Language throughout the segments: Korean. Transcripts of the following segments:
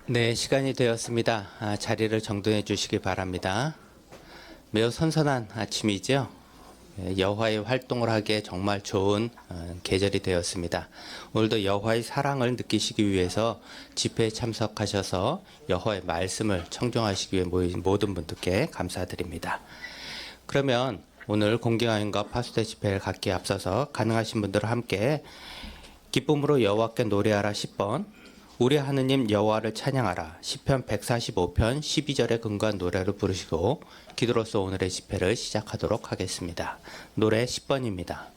네, 시간이 되었습니다. 자리를 정돈해 주시기 바랍니다. 매우 선선한 아침이죠. 여호와의 활동을 하기에 정말 좋은 계절이 되었습니다. 오늘도 여호와의 사랑을 느끼시기 위해서 집회에 참석하셔서 여호와의 말씀을 청종하시기 위해 모인 모든 분들께 감사드립니다. 그러면 오늘 공경하인과 파수대 집회를 갖기에 앞서서 가능하신 분들은 함께 기쁨으로 여호와께 노래하라 10번, 우리 하느님 여호와를 찬양하라 시편 145편 12절에 근거한 노래를 부르시고 기도로서 오늘의 집회를 시작하도록 하겠습니다. 노래 10번입니다.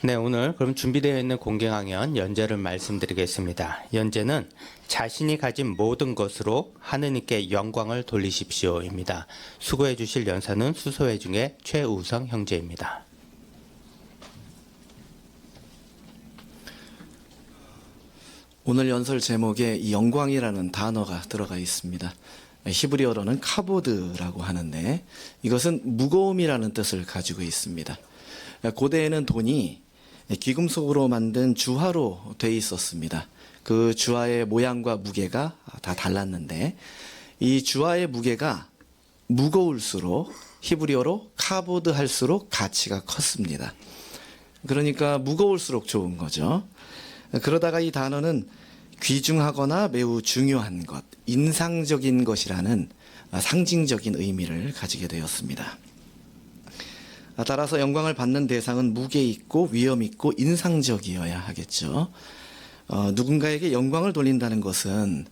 네, 오늘 그럼 준비되어 있는 공경학연 연제를 말씀드리겠습니다. 연제는 자신이 가진 모든 것으로 하느님께 영광을 돌리십시오입니다. 수고해 주실 연사는 수소회 중에 최우성 형제입니다. 오늘 연설 제목에 이 영광이라는 단어가 들어가 있습니다. 히브리어로는 카보드라고 하는데 이것은 무거움이라는 뜻을 가지고 있습니다. 고대에는 돈이 귀금속으로 만든 주화로 돼 있었습니다. 그 주화의 모양과 무게가 다 달랐는데 이 주화의 무게가 무거울수록 히브리어로 카보드 할수록 가치가 컸습니다. 그러니까 무거울수록 좋은 거죠. 그러다가 이 단어는 귀중하거나 매우 중요한 것, 인상적인 것이라는 상징적인 의미를 가지게 되었습니다. 따라서 영광을 받는 대상은 무게 있고 위험 있고 인상적이어야 하겠죠. 누군가에게 영광을 돌린다는 것은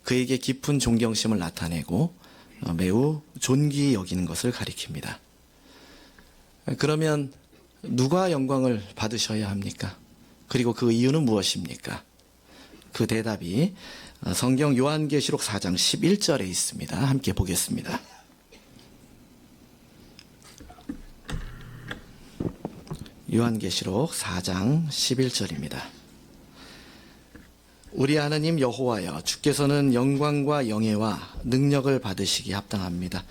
그에게 깊은 존경심을 나타내고 매우 존귀히 여기는 것을 가리킵니다. 그러면 누가 영광을 받으셔야 합니까? 그리고 그 이유는 무엇입니까? 그 대답이 성경 요한계시록 4장 11절에 있습니다. 함께 보겠습니다. 요한계시록 4장 11절입니다. 우리 하나님 여호와여, 주께서는 영광과 영예와 능력을 받으시기 합당합니다.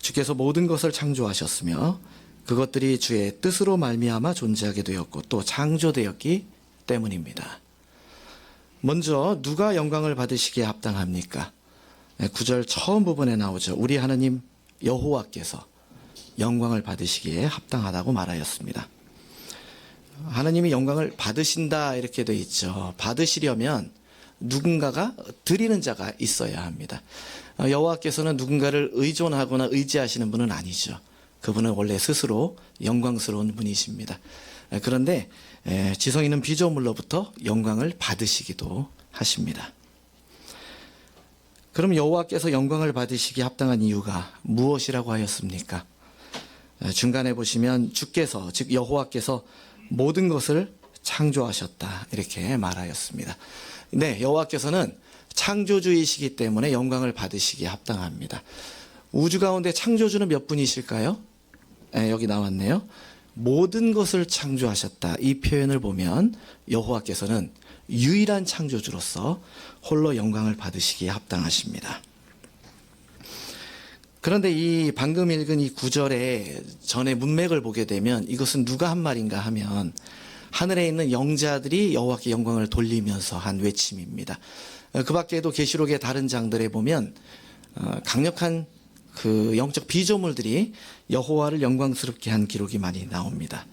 주께서 모든 것을 창조하셨으며 그것들이 주의 뜻으로 말미암아 존재하게 되었고 또 창조되었기 때문입니다. 먼저 누가 영광을 받으시기에 합당합니까? 9절 처음 부분에 나오죠. 우리 하나님 여호와께서 영광을 받으시기에 합당하다고 말하였습니다. 하나님이 영광을 받으신다 이렇게 되어 있죠. 받으시려면 누군가가 드리는 자가 있어야 합니다. 여호와께서는 누군가를 의존하거나 의지하시는 분은 아니죠. 그분은 원래 스스로 영광스러운 분이십니다. 그런데 지성 있는 피조물로부터 영광을 받으시기도 하십니다. 그럼 여호와께서 영광을 받으시기 합당한 이유가 무엇이라고 하였습니까? 중간에 보시면 주께서, 즉 여호와께서 모든 것을 창조하셨다 이렇게 말하였습니다. 네, 여호와께서는 창조주이시기 때문에 영광을 받으시기에 합당합니다. 우주 가운데 창조주는 몇 분이실까요? 네, 여기 나왔네요. 모든 것을 창조하셨다. 이 표현을 보면 여호와께서는 유일한 창조주로서 홀로 영광을 받으시기에 합당하십니다. 그런데 이 방금 읽은 이 구절의 전의 문맥을 보게 되면 이것은 누가 한 말인가 하면 하늘에 있는 영자들이 여호와께 영광을 돌리면서 한 외침입니다. 그 밖에도 계시록의 다른 장들에 보면 강력한 그 영적 피조물들이 여호와를 영광스럽게 한 기록이 많이 나옵니다.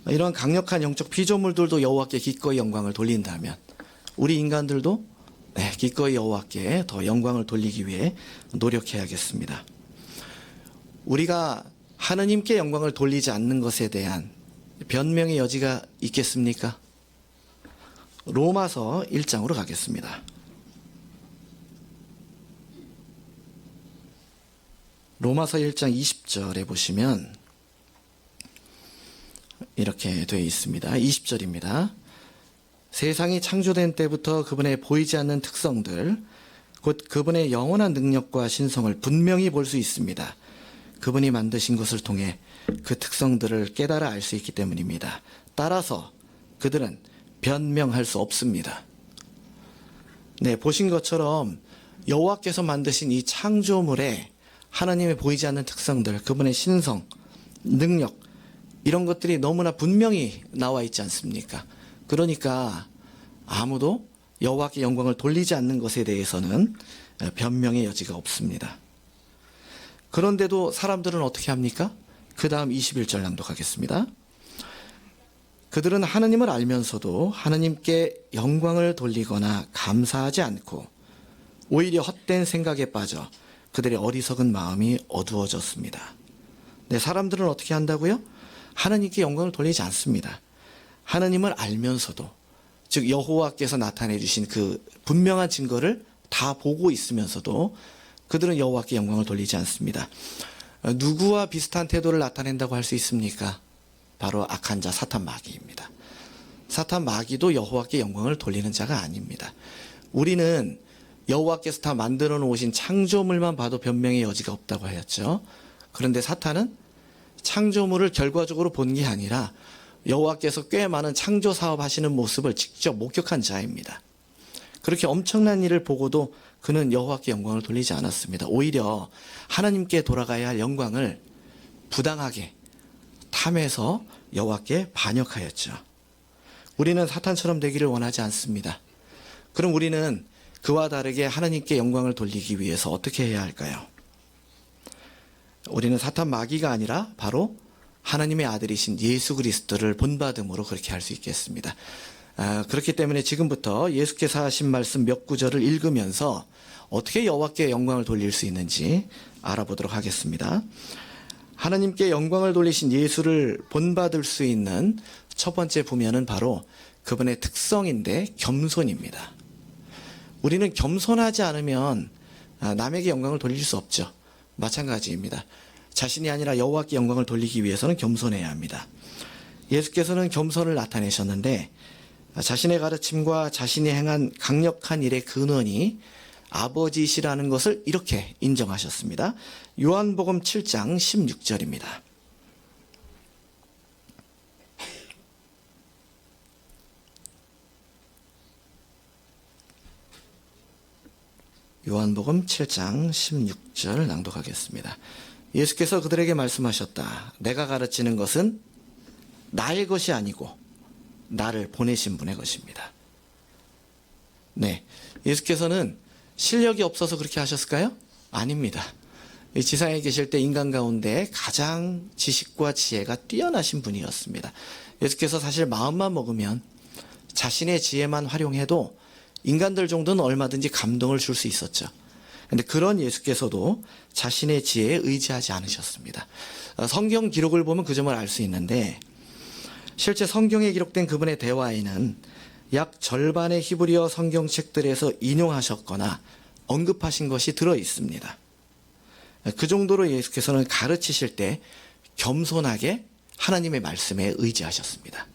이런 강력한 영적 피조물들도 여호와께 기꺼이 영광을 돌린다면 우리 인간들도 기꺼이 여호와께 더 영광을 돌리기 위해 노력해야겠습니다. 우리가 하느님께 영광을 돌리지 않는 것에 대한 변명의 여지가 있겠습니까? 로마서 1장으로 가겠습니다. 로마서 1장 20절에 보시면 이렇게 되어 있습니다. 20절입니다. 세상이 창조된 때부터 그분의 보이지 않는 특성들, 곧 그분의 영원한 능력과 신성을 분명히 볼 수 있습니다. 그분이 만드신 것을 통해 그 특성들을 깨달아 알 수 있기 때문입니다. 따라서 그들은 변명할 수 없습니다. 네, 보신 것처럼 여호와께서 만드신 이 창조물에 하나님의 보이지 않는 특성들, 그분의 신성, 능력, 이런 것들이 너무나 분명히 나와 있지 않습니까? 그러니까 아무도 여호와께 영광을 돌리지 않는 것에 대해서는 변명의 여지가 없습니다. 그런데도 사람들은 어떻게 합니까? 그 다음 21절 낭독하겠습니다. 그들은 하나님을 알면서도 하나님께 영광을 돌리거나 감사하지 않고 오히려 헛된 생각에 빠져 그들의 어리석은 마음이 어두워졌습니다. 네, 사람들은 어떻게 한다고요? 하나님께 영광을 돌리지 않습니다. 하나님을 알면서도, 즉 여호와께서 나타내 주신 그 분명한 증거를 다 보고 있으면서도 그들은 여호와께 영광을 돌리지 않습니다. 누구와 비슷한 태도를 나타낸다고 할 수 있습니까? 바로 악한 자 사탄 마귀입니다. 사탄 마귀도 여호와께 영광을 돌리는 자가 아닙니다. 우리는 여호와께서 다 만들어 놓으신 창조물만 봐도 변명의 여지가 없다고 하였죠. 그런데 사탄은 창조물을 결과적으로 본 게 아니라 여호와께서 꽤 많은 창조 사업 하시는 모습을 직접 목격한 자입니다. 그렇게 엄청난 일을 보고도 그는 여호와께 영광을 돌리지 않았습니다. 오히려 하나님께 돌아가야 할 영광을 부당하게 탐해서 여호와께 반역하였죠. 우리는 사탄처럼 되기를 원하지 않습니다. 그럼 우리는 그와 다르게 하나님께 영광을 돌리기 위해서 어떻게 해야 할까요? 우리는 사탄 마귀가 아니라 바로 하나님의 아들이신 예수 그리스도를 본받음으로 그렇게 할 수 있겠습니다. 그렇기 때문에 지금부터 예수께서 하신 말씀 몇 구절을 읽으면서 어떻게 여호와께 영광을 돌릴 수 있는지 알아보도록 하겠습니다. 하나님께 영광을 돌리신 예수를 본받을 수 있는 첫 번째 부면은 바로 그분의 특성인데 겸손입니다. 우리는 겸손하지 않으면 남에게 영광을 돌릴 수 없죠. 마찬가지입니다. 자신이 아니라 여호와께 영광을 돌리기 위해서는 겸손해야 합니다. 예수께서는 겸손을 나타내셨는데 자신의 가르침과 자신이 행한 강력한 일의 근원이 아버지시라는 것을 이렇게 인정하셨습니다. 요한복음 7장 16절입니다. 요한복음 7장 16절 낭독하겠습니다. 예수께서 그들에게 말씀하셨다. 내가 가르치는 것은 나의 것이 아니고 나를 보내신 분의 것입니다. 네, 예수께서는 실력이 없어서 그렇게 하셨을까요? 아닙니다. 이 지상에 계실 때 인간 가운데 가장 지식과 지혜가 뛰어나신 분이었습니다. 예수께서 사실 마음만 먹으면 자신의 지혜만 활용해도 인간들 정도는 얼마든지 감동을 줄 수 있었죠. 그런데 그런 예수께서도 자신의 지혜에 의지하지 않으셨습니다. 성경 기록을 보면 그 점을 알 수 있는데 실제 성경에 기록된 그분의 대화에는 약 절반의 히브리어 성경책들에서 인용하셨거나 언급하신 것이 들어 있습니다. 그 정도로 예수께서는 가르치실 때 겸손하게 하나님의 말씀에 의지하셨습니다.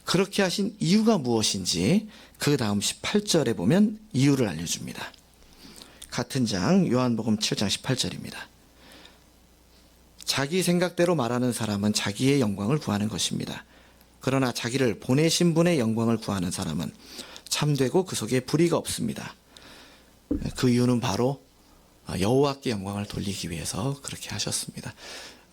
그렇게 하신 이유가 무엇인지 그 다음 18절에 보면 이유를 알려줍니다. 같은 장 요한복음 7장 18절입니다. 자기 생각대로 말하는 사람은 자기의 영광을 구하는 것입니다. 그러나 자기를 보내신 분의 영광을 구하는 사람은 참되고 그 속에 불의가 없습니다. 그 이유는 바로 여호와께 영광을 돌리기 위해서 그렇게 하셨습니다.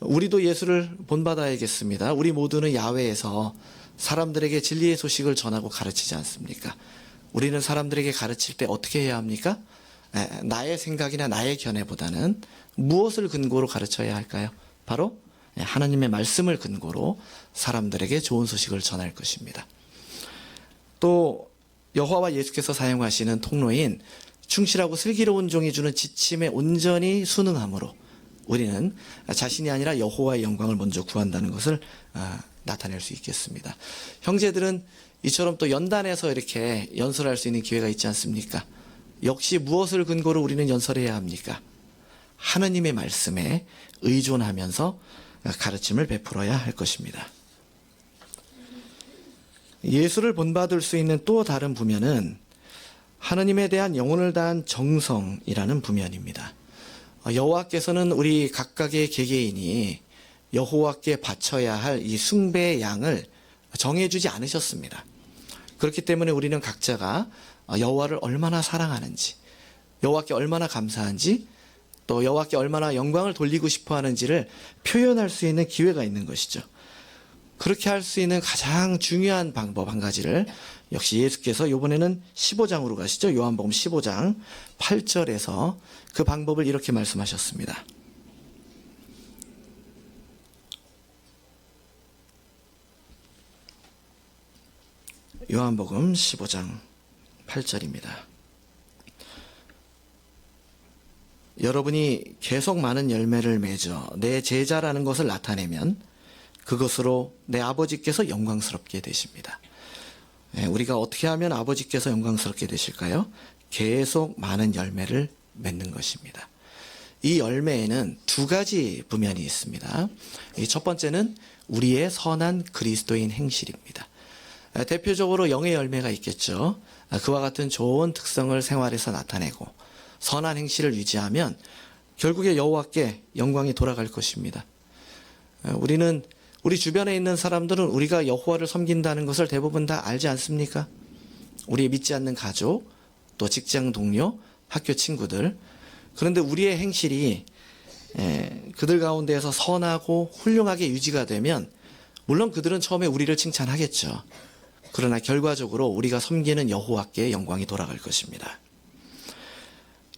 우리도 예수를 본받아야겠습니다. 우리 모두는 야외에서 사람들에게 진리의 소식을 전하고 가르치지 않습니까? 우리는 사람들에게 가르칠 때 어떻게 해야 합니까? 나의 생각이나 나의 견해보다는 무엇을 근거로 가르쳐야 할까요? 바로 하나님의 말씀을 근거로 사람들에게 좋은 소식을 전할 것입니다. 또 여호와와 예수께서 사용하시는 통로인 충실하고 슬기로운 종이 주는 지침에 온전히 순응함으로 우리는 자신이 아니라 여호와의 영광을 먼저 구한다는 것을 나타낼 수 있겠습니다. 형제들은 이처럼 또 연단해서 이렇게 연설할 수 있는 기회가 있지 않습니까? 역시 무엇을 근거로 우리는 연설해야 합니까? 하나님의 말씀에 의존하면서 가르침을 베풀어야 할 것입니다. 예수를 본받을 수 있는 또 다른 부면은 하나님에 대한 영혼을 다한 정성이라는 부면입니다. 여호와께서는 우리 각각의 개개인이 여호와께 바쳐야 할 이 숭배의 양을 정해주지 않으셨습니다. 그렇기 때문에 우리는 각자가 여호와를 얼마나 사랑하는지, 여호와께 얼마나 감사한지, 또 여호와께 얼마나 영광을 돌리고 싶어 하는지를 표현할 수 있는 기회가 있는 것이죠. 그렇게 할 수 있는 가장 중요한 방법 한 가지를 역시 예수께서 이번에는 15장으로 가시죠. 요한복음 15장 8절에서 그 방법을 이렇게 말씀하셨습니다. 요한복음 15장 8절입니다. 여러분이 계속 많은 열매를 맺어 내 제자라는 것을 나타내면 그것으로 내 아버지께서 영광스럽게 되십니다. 우리가 어떻게 하면 아버지께서 영광스럽게 되실까요? 계속 많은 열매를 맺는 것입니다. 이 열매에는 두 가지 부면이 있습니다. 첫 번째는 우리의 선한 그리스도인 행실입니다. 대표적으로 영의 열매가 있겠죠. 그와 같은 좋은 특성을 생활에서 나타내고 선한 행실을 유지하면 결국에 여호와께 영광이 돌아갈 것입니다. 우리 주변에 있는 사람들은 우리가 여호와를 섬긴다는 것을 대부분 다 알지 않습니까? 우리 믿지 않는 가족, 또 직장 동료, 학교 친구들. 그런데 우리의 행실이 그들 가운데에서 선하고 훌륭하게 유지가 되면 물론 그들은 처음에 우리를 칭찬하겠죠. 그러나 결과적으로 우리가 섬기는 여호와께 영광이 돌아갈 것입니다.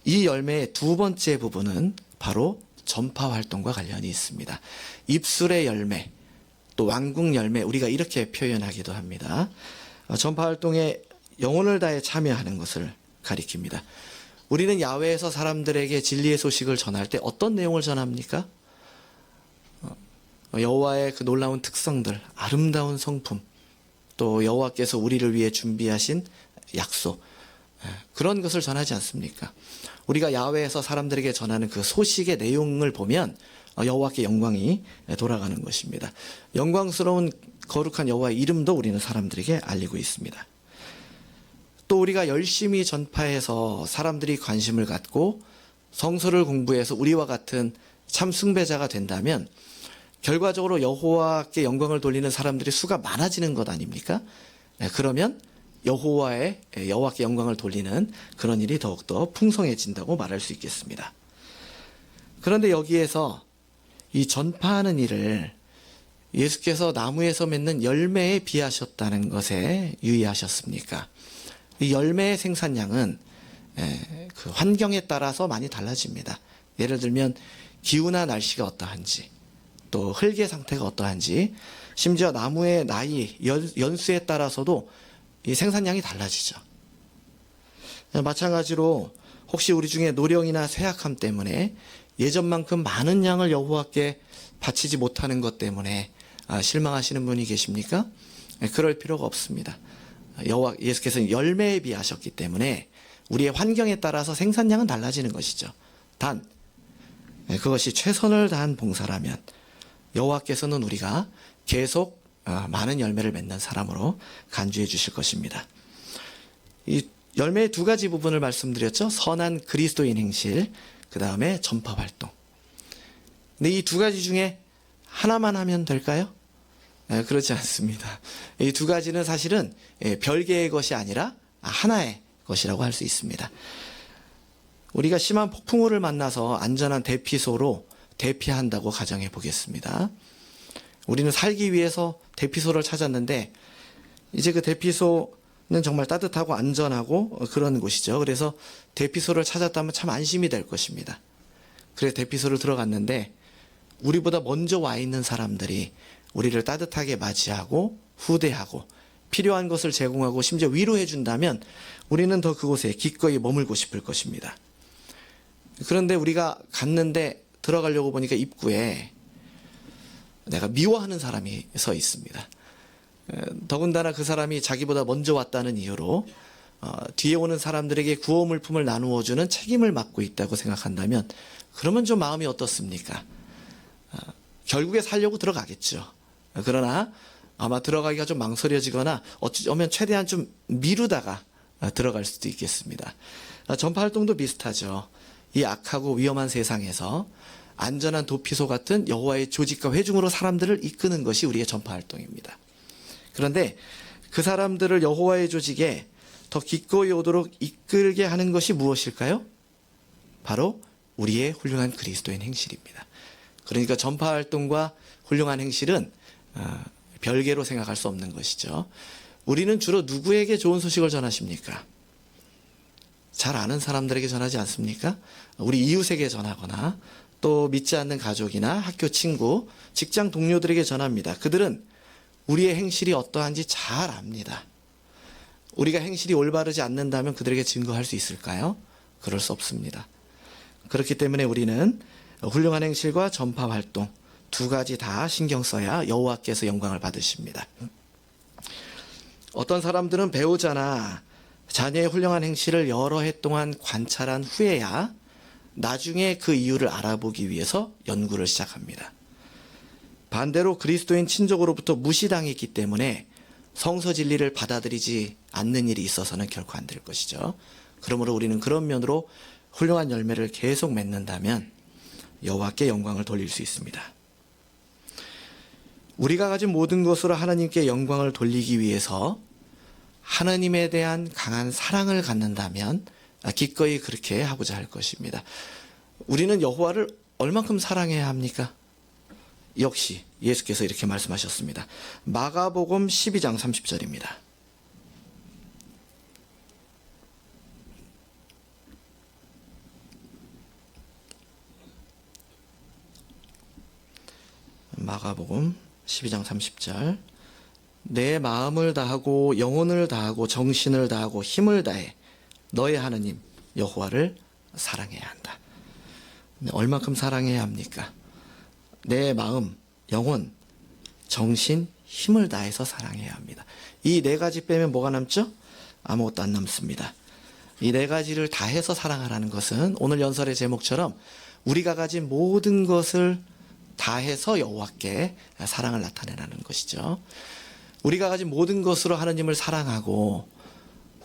이 열매의 두 번째 부분은 바로 전파 활동과 관련이 있습니다. 입술의 열매, 또 왕궁 열매, 우리가 이렇게 표현하기도 합니다. 전파 활동에 영혼을 다해 참여하는 것을 가리킵니다. 우리는 야외에서 사람들에게 진리의 소식을 전할 때 어떤 내용을 전합니까? 여호와의 그 놀라운 특성들, 아름다운 성품, 또 여호와께서 우리를 위해 준비하신 약속, 그런 것을 전하지 않습니까? 우리가 야외에서 사람들에게 전하는 그 소식의 내용을 보면 여호와께 영광이 돌아가는 것입니다. 영광스러운 거룩한 여호와의 이름도 우리는 사람들에게 알리고 있습니다. 또 우리가 열심히 전파해서 사람들이 관심을 갖고 성서를 공부해서 우리와 같은 참 숭배자가 된다면 결과적으로 여호와께 영광을 돌리는 사람들의 수가 많아지는 것 아닙니까? 그러면 여호와께 영광을 돌리는 그런 일이 더욱더 풍성해진다고 말할 수 있겠습니다. 그런데 여기에서 이 전파하는 일을 예수께서 나무에서 맺는 열매에 비하셨다는 것에 유의하셨습니까? 이 열매의 생산량은 그 환경에 따라서 많이 달라집니다. 예를 들면 기후나 날씨가 어떠한지, 또 흙의 상태가 어떠한지, 심지어 나무의 나이, 연수에 따라서도 이 생산량이 달라지죠. 마찬가지로 혹시 우리 중에 노령이나 쇠약함 때문에 예전만큼 많은 양을 여호와께 바치지 못하는 것 때문에 실망하시는 분이 계십니까? 그럴 필요가 없습니다. 예수께서는 열매에 비하셨기 때문에 우리의 환경에 따라서 생산량은 달라지는 것이죠. 단 그것이 최선을 다한 봉사라면 여호와께서는 우리가 계속 많은 열매를 맺는 사람으로 간주해 주실 것입니다. 이 열매의 두 가지 부분을 말씀드렸죠. 선한 그리스도인 행실, 그 다음에 전파 활동. 근데 이 두 가지 중에 하나만 하면 될까요? 그렇지 않습니다. 이 두 가지는 사실은 별개의 것이 아니라 하나의 것이라고 할 수 있습니다. 우리가 심한 폭풍우를 만나서 안전한 대피소로 대피한다고 가정해 보겠습니다. 우리는 살기 위해서 대피소를 찾았는데 이제 그 대피소는 정말 따뜻하고 안전하고 그런 곳이죠. 그래서 대피소를 찾았다면 참 안심이 될 것입니다. 그래서 대피소를 들어갔는데 우리보다 먼저 와 있는 사람들이 우리를 따뜻하게 맞이하고 후대하고 필요한 것을 제공하고 심지어 위로해 준다면 우리는 더 그곳에 기꺼이 머물고 싶을 것입니다. 그런데 우리가 갔는데 들어가려고 보니까 입구에 내가 미워하는 사람이 서 있습니다. 더군다나 그 사람이 자기보다 먼저 왔다는 이유로 뒤에 오는 사람들에게 구호 물품을 나누어 주는 책임을 맡고 있다고 생각한다면 그러면 좀 마음이 어떻습니까? 결국에 살려고 들어가겠죠. 그러나 아마 들어가기가 좀 망설여지거나 어쩌면 최대한 좀 미루다가 들어갈 수도 있겠습니다. 전파 활동도 비슷하죠. 이 악하고 위험한 세상에서 안전한 도피소 같은 여호와의 조직과 회중으로 사람들을 이끄는 것이 우리의 전파 활동입니다. 그런데 그 사람들을 여호와의 조직에 더 기꺼이 오도록 이끌게 하는 것이 무엇일까요? 바로 우리의 훌륭한 그리스도인 행실입니다. 그러니까 전파 활동과 훌륭한 행실은 별개로 생각할 수 없는 것이죠. 우리는 주로 누구에게 좋은 소식을 전하십니까? 잘 아는 사람들에게 전하지 않습니까? 우리 이웃에게 전하거나 또 믿지 않는 가족이나 학교 친구, 직장 동료들에게 전합니다. 그들은 우리의 행실이 어떠한지 잘 압니다. 우리가 행실이 올바르지 않는다면 그들에게 증거할 수 있을까요? 그럴 수 없습니다. 그렇기 때문에 우리는 훌륭한 행실과 전파 활동 두 가지 다 신경 써야 여호와께서 영광을 받으십니다. 어떤 사람들은 배우자나 자녀의 훌륭한 행실을 여러 해 동안 관찰한 후에야 나중에 그 이유를 알아보기 위해서 연구를 시작합니다. 반대로 그리스도인 친족으로부터 무시당했기 때문에 성서 진리를 받아들이지 않는 일이 있어서는 결코 안 될 것이죠. 그러므로 우리는 그런 면으로 훌륭한 열매를 계속 맺는다면 여호와께 영광을 돌릴 수 있습니다. 우리가 가진 모든 것으로 하나님께 영광을 돌리기 위해서 하나님에 대한 강한 사랑을 갖는다면 기꺼이 그렇게 하고자 할 것입니다. 우리는 여호와를 얼만큼 사랑해야 합니까? 역시 예수께서 이렇게 말씀하셨습니다. 마가복음 12장 30절입니다. 마가복음 12장 30절. 내 마음을 다하고 영혼을 다하고 정신을 다하고 힘을 다해 너의 하나님 여호와를 사랑해야 한다. 얼마큼 사랑해야 합니까? 내 마음, 영혼, 정신, 힘을 다해서 사랑해야 합니다. 이 네 가지 빼면 뭐가 남죠? 아무것도 안 남습니다. 이 네 가지를 다해서 사랑하라는 것은 오늘 연설의 제목처럼 우리가 가진 모든 것을 다해서 여호와께 사랑을 나타내라는 것이죠. 우리가 가진 모든 것으로 하나님을 사랑하고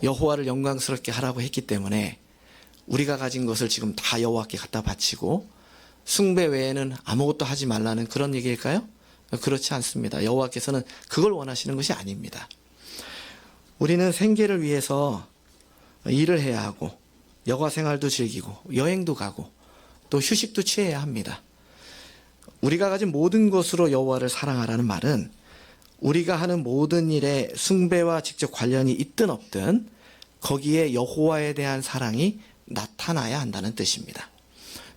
여호와를 영광스럽게 하라고 했기 때문에 우리가 가진 것을 지금 다 여호와께 갖다 바치고 숭배 외에는 아무것도 하지 말라는 그런 얘기일까요? 그렇지 않습니다. 여호와께서는 그걸 원하시는 것이 아닙니다. 우리는 생계를 위해서 일을 해야 하고 여가 생활도 즐기고 여행도 가고 또 휴식도 취해야 합니다. 우리가 가진 모든 것으로 여호와를 사랑하라는 말은 우리가 하는 모든 일에 숭배와 직접 관련이 있든 없든 거기에 여호와에 대한 사랑이 나타나야 한다는 뜻입니다.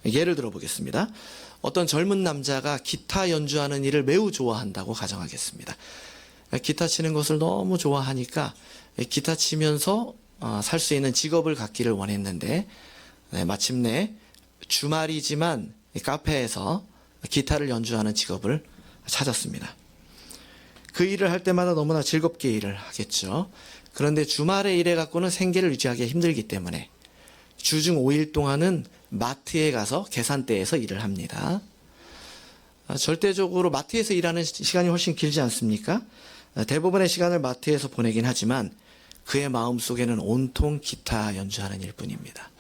예를 들어 보겠습니다. 어떤 젊은 남자가 기타 연주하는 일을 매우 좋아한다고 가정하겠습니다. 기타 치는 것을 너무 좋아하니까 기타 치면서 살 수 있는 직업을 갖기를 원했는데 마침내 주말이지만 카페에서 기타를 연주하는 직업을 찾았습니다. 그 일을 할 때마다 너무나 즐겁게 일을 하겠죠. 그런데 주말에 일해 갖고는 생계를 유지하기 힘들기 때문에 주중 5일 동안은 마트에 가서 계산대에서 일을 합니다. 절대적으로 마트에서 일하는 시간이 훨씬 길지 않습니까? 대부분의 시간을 마트에서 보내긴 하지만 그의 마음속에는 온통 기타 연주하는 일뿐입니다.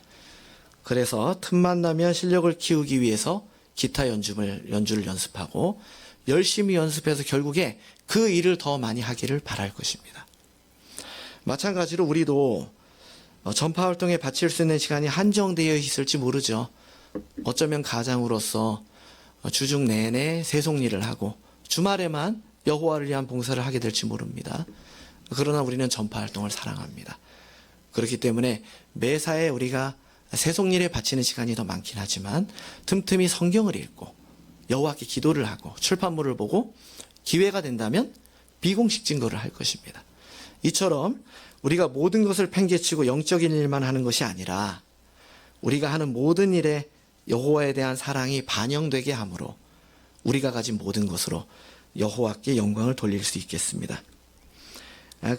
그래서 틈만 나면 실력을 키우기 위해서 기타 연주를 연습하고 열심히 연습해서 결국에 그 일을 더 많이 하기를 바랄 것입니다. 마찬가지로 우리도 전파 활동에 바칠 수 있는 시간이 한정되어 있을지 모르죠. 어쩌면 가장으로서 주중 내내 세속일을 하고 주말에만 여호와를 위한 봉사를 하게 될지 모릅니다. 그러나 우리는 전파 활동을 사랑합니다. 그렇기 때문에 매사에 우리가 세속일에 바치는 시간이 더 많긴 하지만 틈틈이 성경을 읽고 여호와께 기도를 하고 출판물을 보고 기회가 된다면 비공식 증거를 할 것입니다. 이처럼 우리가 모든 것을 팽개치고 영적인 일만 하는 것이 아니라 우리가 하는 모든 일에 여호와에 대한 사랑이 반영되게 함으로 우리가 가진 모든 것으로 여호와께 영광을 돌릴 수 있겠습니다.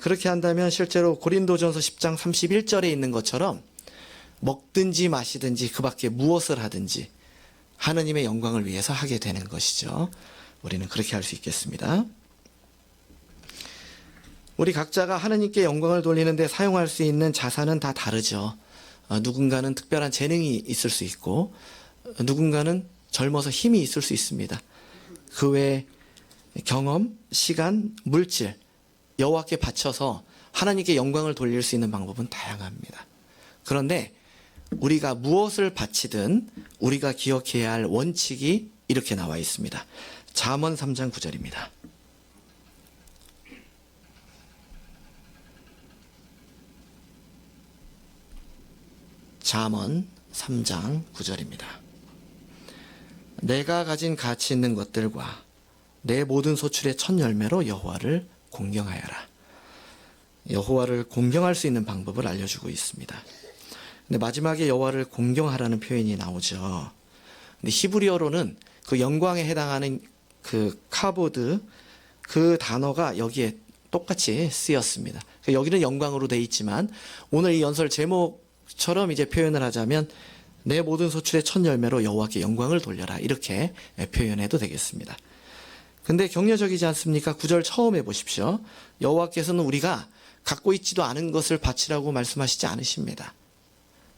그렇게 한다면 실제로 고린도전서 10장 31절에 있는 것처럼 먹든지 마시든지 그 밖에 무엇을 하든지 하느님의 영광을 위해서 하게 되는 것이죠. 우리는 그렇게 할 수 있겠습니다. 우리 각자가 하느님께 영광을 돌리는데 사용할 수 있는 자산은 다 다르죠. 누군가는 특별한 재능이 있을 수 있고 누군가는 젊어서 힘이 있을 수 있습니다. 그 외에 경험, 시간, 물질 여호와께 바쳐서 하나님께 영광을 돌릴 수 있는 방법은 다양합니다. 그런데 우리가 무엇을 바치든 우리가 기억해야 할 원칙이 이렇게 나와 있습니다. 잠언 3장 9절입니다. 잠언 3장 9절입니다. 내가 가진 가치 있는 것들과 내 모든 소출의 첫 열매로 여호와를 공경하여라. 여호와를 공경할 수 있는 방법을 알려주고 있습니다. 근데 마지막에 여호와를 공경하라는 표현이 나오죠. 근데 히브리어로는 그 영광에 해당하는 그 카보드 그 단어가 여기에 똑같이 쓰였습니다. 여기는 영광으로 돼 있지만 오늘 이 연설 제목처럼 이제 표현을 하자면 내 모든 소출의 첫 열매로 여호와께 영광을 돌려라 이렇게 표현해도 되겠습니다. 근데 격려적이지 않습니까? 9절 처음에 보십시오. 여호와께서는 우리가 갖고 있지도 않은 것을 바치라고 말씀하시지 않으십니다.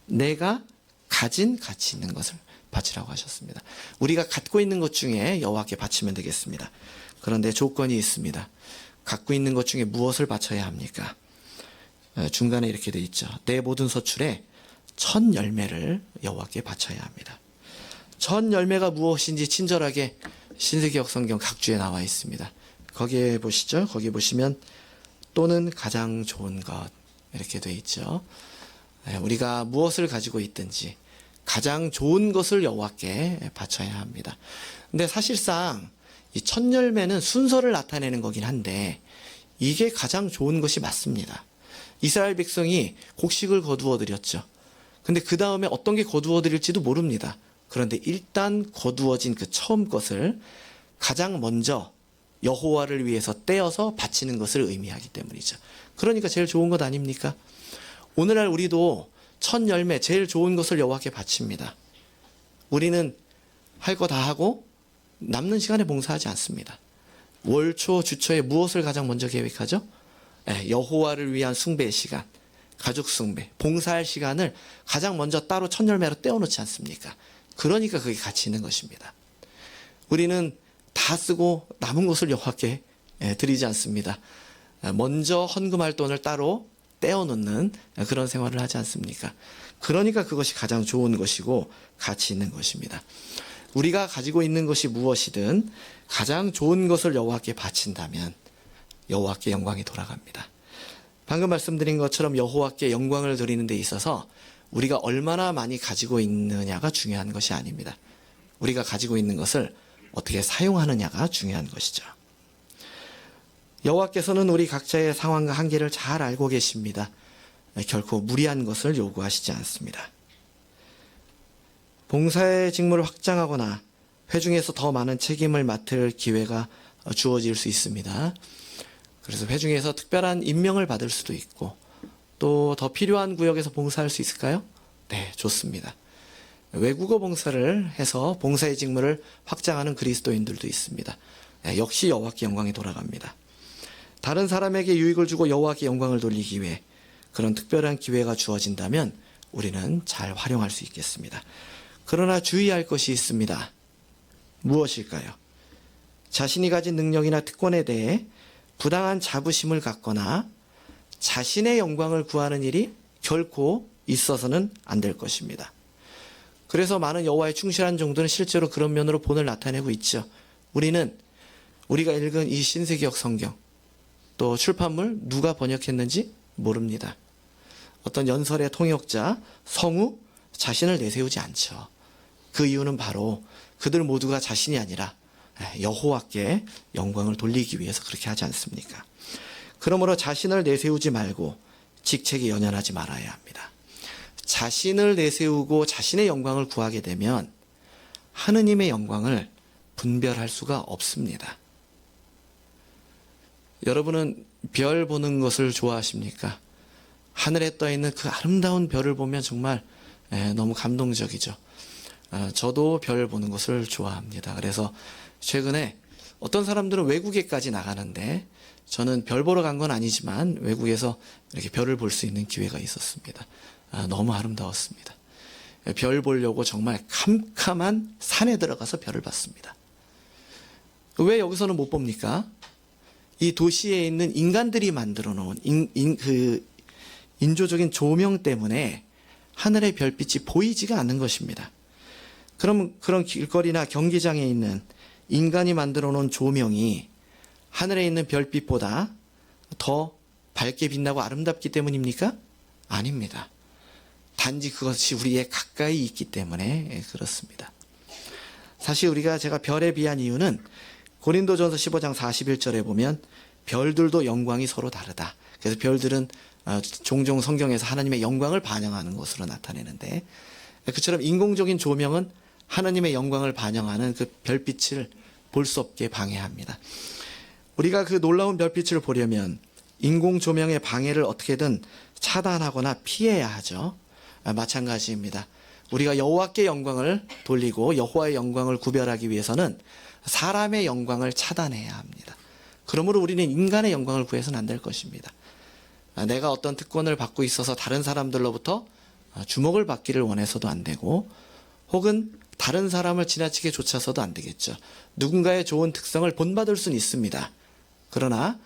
내가 가진 가치 있는 것을 바치라고 하셨습니다. 우리가 갖고 있는 것 중에 여호와께 바치면 되겠습니다. 그런데 조건이 있습니다. 갖고 있는 것 중에 무엇을 바쳐야 합니까? 중간에 이렇게 돼 있죠. 내 모든 소출에 첫 열매를 여호와께 바쳐야 합니다. 첫 열매가 무엇인지 친절하게 신세기역 성경 각주에 나와 있습니다. 거기에 보시죠. 거기 보시면 또는 가장 좋은 것 이렇게 돼 있죠. 우리가 무엇을 가지고 있든지 가장 좋은 것을 여호와께 바쳐야 합니다. 근데 사실상 이 첫 열매는 순서를 나타내는 거긴 한데 이게 가장 좋은 것이 맞습니다. 이스라엘 백성이 곡식을 거두어 드렸죠. 근데 그 다음에 어떤 게 거두어 드릴지도 모릅니다. 그런데 일단 거두어진 그 처음 것을 가장 먼저 여호와를 위해서 떼어서 바치는 것을 의미하기 때문이죠. 그러니까 제일 좋은 것 아닙니까? 오늘날 우리도 첫 열매 제일 좋은 것을 여호와께 바칩니다. 우리는 할 거 다 하고 남는 시간에 봉사하지 않습니다. 월초 주초에 무엇을 가장 먼저 계획하죠? 여호와를 위한 숭배의 시간, 가족 숭배, 봉사할 시간을 가장 먼저 따로 첫 열매로 떼어놓지 않습니까? 그러니까 그게 가치 있는 것입니다. 우리는 다 쓰고 남은 것을 여호와께 드리지 않습니다. 먼저 헌금할 돈을 따로 떼어놓는 그런 생활을 하지 않습니까? 그러니까 그것이 가장 좋은 것이고 가치 있는 것입니다. 우리가 가지고 있는 것이 무엇이든 가장 좋은 것을 여호와께 바친다면 여호와께 영광이 돌아갑니다. 방금 말씀드린 것처럼 여호와께 영광을 드리는 데 있어서 우리가 얼마나 많이 가지고 있느냐가 중요한 것이 아닙니다. 우리가 가지고 있는 것을 어떻게 사용하느냐가 중요한 것이죠. 여호와께서는 우리 각자의 상황과 한계를 잘 알고 계십니다. 결코 무리한 것을 요구하시지 않습니다. 봉사의 직무를 확장하거나 회중에서 더 많은 책임을 맡을 기회가 주어질 수 있습니다. 그래서 회중에서 특별한 임명을 받을 수도 있고 또 더 필요한 구역에서 봉사할 수 있을까요? 네, 좋습니다. 외국어 봉사를 해서 봉사의 직무를 확장하는 그리스도인들도 있습니다. 역시 여호와께 영광이 돌아갑니다. 다른 사람에게 유익을 주고 여호와께 영광을 돌리기 위해 그런 특별한 기회가 주어진다면 우리는 잘 활용할 수 있겠습니다. 그러나 주의할 것이 있습니다. 무엇일까요? 자신이 가진 능력이나 특권에 대해 부당한 자부심을 갖거나 자신의 영광을 구하는 일이 결코 있어서는 안 될 것입니다. 그래서 많은 여호와에 충실한 종들은 실제로 그런 면으로 본을 나타내고 있죠. 우리가 읽은 이 신세기역 성경, 또 출판물 누가 번역했는지 모릅니다. 어떤 연설의 통역자, 성우 자신을 내세우지 않죠. 그 이유는 바로 그들 모두가 자신이 아니라 여호와께 영광을 돌리기 위해서 그렇게 하지 않습니까? 그러므로 자신을 내세우지 말고 직책에 연연하지 말아야 합니다. 자신을 내세우고 자신의 영광을 구하게 되면 하느님의 영광을 분별할 수가 없습니다. 여러분은 별 보는 것을 좋아하십니까? 하늘에 떠 있는 그 아름다운 별을 보면 정말 너무 감동적이죠. 저도 별 보는 것을 좋아합니다. 그래서 최근에 어떤 사람들은 외국에까지 나가는데 저는 별 보러 간 건 아니지만 외국에서 이렇게 별을 볼 수 있는 기회가 있었습니다. 너무 아름다웠습니다. 별 보려고 정말 캄캄한 산에 들어가서 별을 봤습니다. 왜 여기서는 못 봅니까? 이 도시에 있는 인간들이 만들어 놓은 인조적인 조명 때문에 하늘의 별빛이 보이지가 않는 것입니다. 그럼 그런 길거리나 경기장에 있는 인간이 만들어 놓은 조명이 하늘에 있는 별빛보다 더 밝게 빛나고 아름답기 때문입니까? 아닙니다. 단지 그것이 우리에 가까이 있기 때문에 그렇습니다. 사실 제가 별에 비한 이유는 고린도전서 15장 41절에 보면 별들도 영광이 서로 다르다. 그래서 별들은 종종 성경에서 하나님의 영광을 반영하는 것으로 나타내는데, 그처럼 인공적인 조명은 하나님의 영광을 반영하는 그 별빛을 볼 수 없게 방해합니다. 우리가 그 놀라운 별빛을 보려면 인공 조명의 방해를 어떻게든 차단하거나 피해야 하죠. 마찬가지입니다. 우리가 여호와께 영광을 돌리고 여호와의 영광을 구별하기 위해서는 사람의 영광을 차단해야 합니다. 그러므로 우리는 인간의 영광을 구해서는 안 될 것입니다. 내가 어떤 특권을 받고 있어서 다른 사람들로부터 주목을 받기를 원해서도 안 되고, 혹은 다른 사람을 지나치게 좇아서도 안 되겠죠. 누군가의 좋은 특성을 본받을 수는 있습니다. 그러나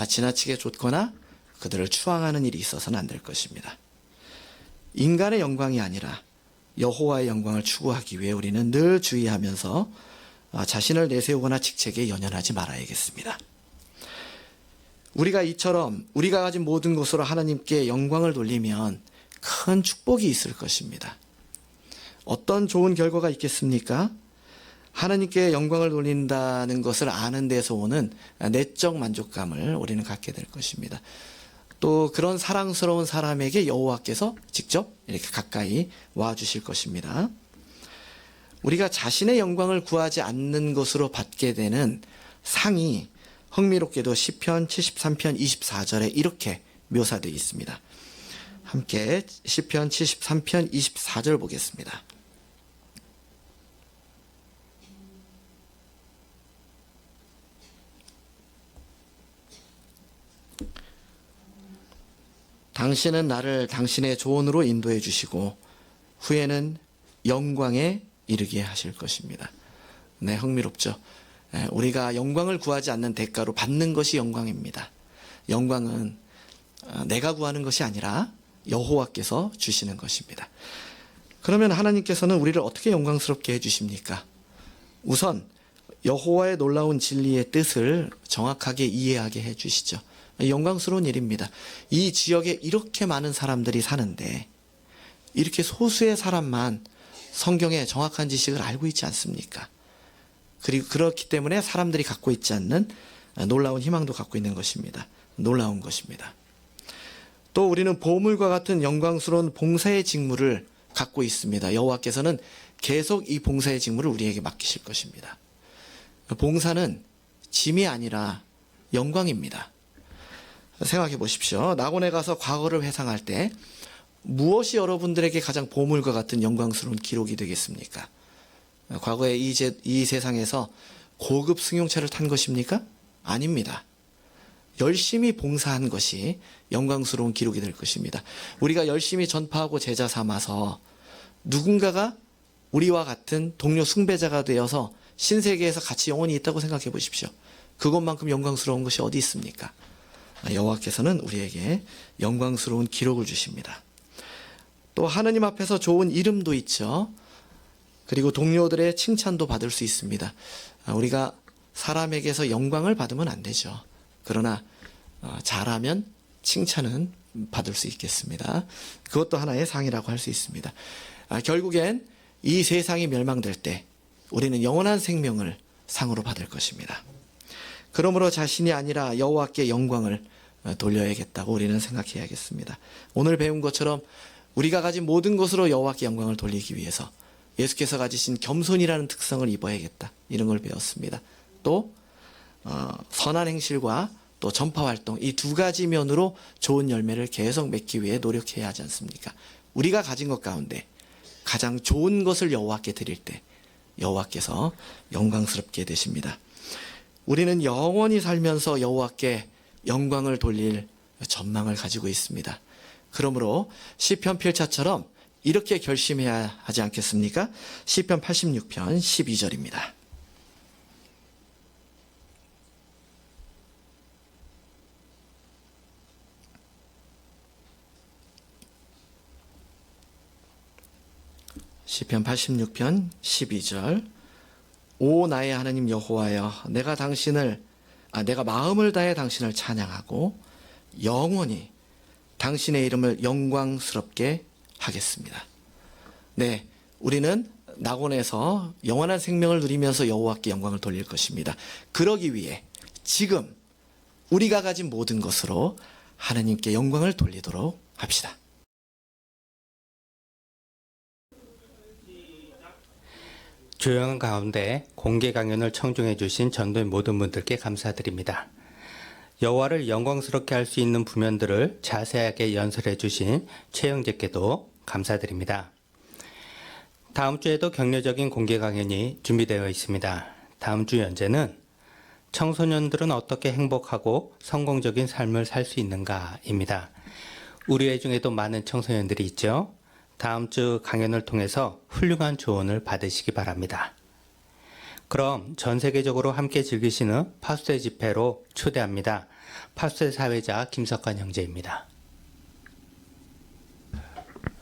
지나치게 좇거나 그들을 추앙하는 일이 있어서는 안 될 것입니다. 인간의 영광이 아니라 여호와의 영광을 추구하기 위해 우리는 늘 주의하면서 자신을 내세우거나 직책에 연연하지 말아야겠습니다. 우리가 이처럼 우리가 가진 모든 것으로 하나님께 영광을 돌리면 큰 축복이 있을 것입니다. 어떤 좋은 결과가 있겠습니까? 하나님께 영광을 돌린다는 것을 아는 데서 오는 내적 만족감을 우리는 갖게 될 것입니다. 또 그런 사랑스러운 사람에게 여호와께서 직접 이렇게 가까이 와 주실 것입니다. 우리가 자신의 영광을 구하지 않는 것으로 받게 되는 상이 흥미롭게도 시편 73편 24절에 이렇게 묘사되어 있습니다. 함께 시편 73편 24절 보겠습니다. 당신은 나를 당신의 조언으로 인도해 주시고 후에는 영광에 이르게 하실 것입니다. 네, 흥미롭죠. 우리가 영광을 구하지 않는 대가로 받는 것이 영광입니다. 영광은 내가 구하는 것이 아니라 여호와께서 주시는 것입니다. 그러면 하나님께서는 우리를 어떻게 영광스럽게 해주십니까? 우선 여호와의 놀라운 진리의 뜻을 정확하게 이해하게 해주시죠. 영광스러운 일입니다. 이 지역에 이렇게 많은 사람들이 사는데 이렇게 소수의 사람만 성경의 정확한 지식을 알고 있지 않습니까? 그리고 그렇기 때문에 사람들이 갖고 있지 않는 놀라운 희망도 갖고 있는 것입니다. 놀라운 것입니다. 또 우리는 보물과 같은 영광스러운 봉사의 직무를 갖고 있습니다. 여호와께서는 계속 이 봉사의 직무를 우리에게 맡기실 것입니다. 봉사는 짐이 아니라 영광입니다. 생각해 보십시오. 낙원에 가서 과거를 회상할 때 무엇이 여러분들에게 가장 보물과 같은 영광스러운 기록이 되겠습니까? 과거에 이 세상에서 고급 승용차를 탄 것입니까? 아닙니다. 열심히 봉사한 것이 영광스러운 기록이 될 것입니다. 우리가 열심히 전파하고 제자 삼아서 누군가가 우리와 같은 동료 숭배자가 되어서 신세계에서 같이 영원히 있다고 생각해 보십시오. 그것만큼 영광스러운 것이 어디 있습니까? 여호와께서는 우리에게 영광스러운 기록을 주십니다. 또 하느님 앞에서 좋은 이름도 있죠. 그리고 동료들의 칭찬도 받을 수 있습니다. 우리가 사람에게서 영광을 받으면 안 되죠. 그러나 잘하면 칭찬은 받을 수 있겠습니다. 그것도 하나의 상이라고 할 수 있습니다. 결국엔 이 세상이 멸망될 때 우리는 영원한 생명을 상으로 받을 것입니다. 그러므로 자신이 아니라 여호와께 영광을 돌려야겠다고 우리는 생각해야겠습니다. 오늘 배운 것처럼 우리가 가진 모든 것으로 여호와께 영광을 돌리기 위해서 예수께서 가지신 겸손이라는 특성을 입어야겠다. 이런 걸 배웠습니다. 또 선한 행실과 또 전파 활동, 이 두 가지 면으로 좋은 열매를 계속 맺기 위해 노력해야 하지 않습니까? 우리가 가진 것 가운데 가장 좋은 것을 여호와께 드릴 때 여호와께서 영광스럽게 되십니다. 우리는 영원히 살면서 여호와께 영광을 돌릴 전망을 가지고 있습니다. 그러므로 시편 필자처럼 이렇게 결심해야 하지 않겠습니까? 시편 86편 12절입니다. 시편 86편 12절. 오 나의 하나님 여호와여, 내가 마음을 다해 당신을 찬양하고 영원히 당신의 이름을 영광스럽게 하겠습니다. 네, 우리는 낙원에서 영원한 생명을 누리면서 여호와께 영광을 돌릴 것입니다. 그러기 위해 지금 우리가 가진 모든 것으로 하나님께 영광을 돌리도록 합시다. 조용한 가운데 공개 강연을 청중해 주신 전도의 모든 분들께 감사드립니다. 여호와를 영광스럽게 할 수 있는 부면들을 자세하게 연설해 주신 최영재께도 감사드립니다. 다음 주에도 격려적인 공개 강연이 준비되어 있습니다. 다음 주 연재는 청소년들은 어떻게 행복하고 성공적인 삶을 살 수 있는가입니다. 우리 애 중에도 많은 청소년들이 있죠. 다음 주 강연을 통해서 훌륭한 조언을 받으시기 바랍니다. 그럼 전 세계적으로 함께 즐기시는 파수대 집회로 초대합니다. 파수대 사회자 김석관 형제입니다.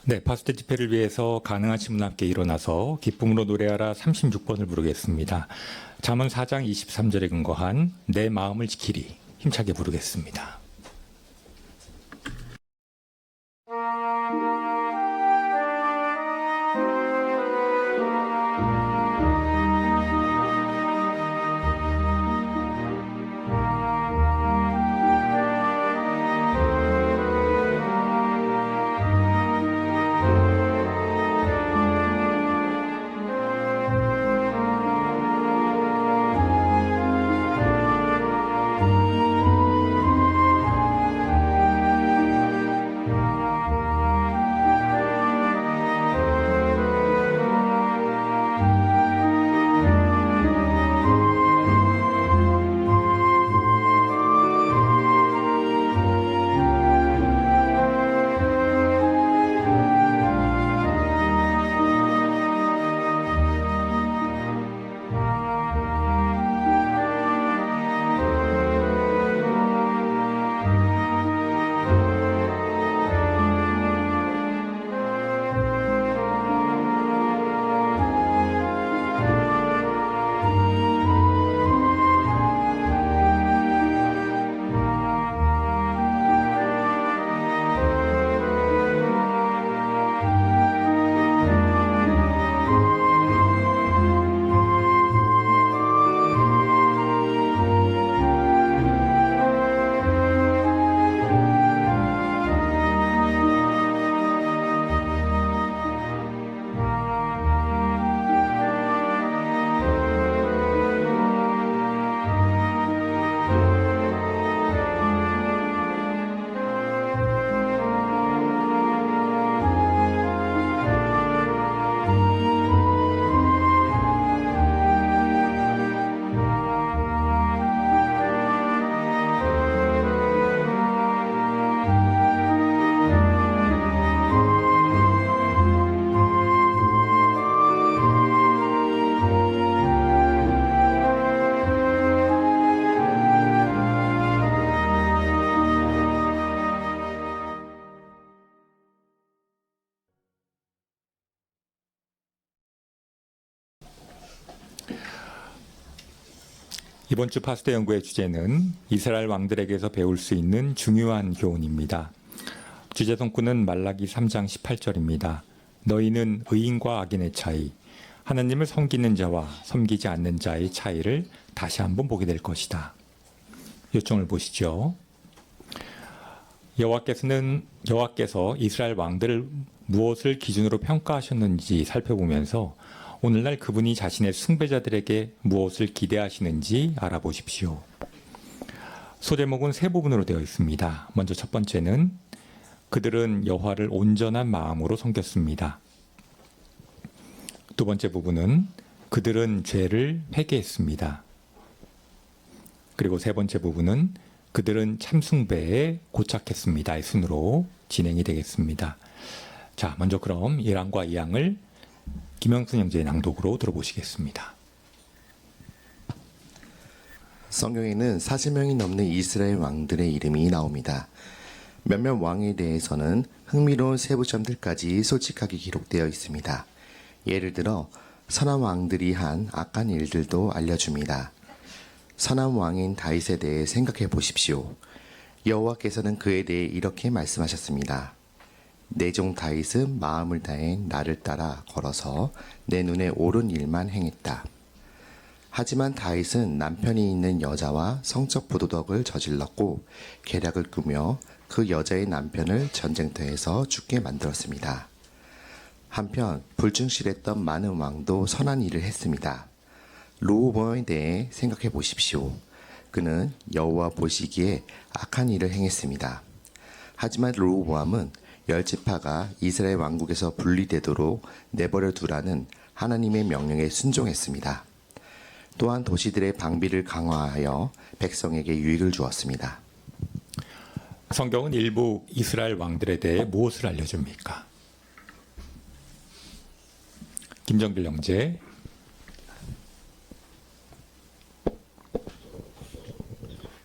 네, 파수대 집회를 위해서 가능하신 분 함께 일어나서 기쁨으로 노래하라 36번을 부르겠습니다. 잠언 4장 23절에 근거한 내 마음을 지키리 힘차게 부르겠습니다. 이번 주 파스타 연구의 주제는 이스라엘 왕들에게서 배울 수 있는 중요한 교훈입니다. 주제 성구는 말라기 3장 18절입니다. 너희는 의인과 악인의 차이, 하나님을 섬기는 자와 섬기지 않는 자의 차이를 다시 한번 보게 될 것이다. 요청을 보시죠. 여호와께서 이스라엘 왕들을 무엇을 기준으로 평가하셨는지 살펴보면서 오늘날 그분이 자신의 숭배자들에게 무엇을 기대하시는지 알아보십시오. 소제목은 세 부분으로 되어 있습니다. 먼저 첫 번째는 그들은 여호와를 온전한 마음으로 섬겼습니다. 두 번째 부분은 그들은 죄를 회개했습니다. 그리고 세 번째 부분은 그들은 참숭배에 고착했습니다의 순으로 진행이 되겠습니다. 자, 먼저 그럼 1항과 2항을 김영순 형제의 낭독으로 들어보시겠습니다. 성경에는 40명이 넘는 이스라엘 왕들의 이름이 나옵니다. 몇몇 왕에 대해서는 흥미로운 세부점들까지 솔직하게 기록되어 있습니다. 예를 들어 선한 왕들이 한 악한 일들도 알려줍니다. 선한 왕인 다윗에 대해 생각해 보십시오. 여호와께서는 그에 대해 이렇게 말씀하셨습니다. 내 종 다윗은 마음을 다해 나를 따라 걸어서 내 눈에 옳은 일만 행했다. 하지만 다윗은 남편이 있는 여자와 성적 부도덕을 저질렀고 계략을 꾸며 그 여자의 남편을 전쟁터에서 죽게 만들었습니다. 한편 불충실했던 많은 왕도 선한 일을 했습니다. 르호보암에 대해 생각해 보십시오. 그는 여호와 보시기에 악한 일을 행했습니다. 하지만 르호보암은 열지파가 이스라엘 왕국에서 분리되도록 내버려 두라는 하나님의 명령에 순종했습니다. 또한 도시들의 방비를 강화하여 백성에게 유익을 주었습니다. 성경은 일부 이스라엘 왕들에 대해 무엇을 알려줍니까? 김정길 형제.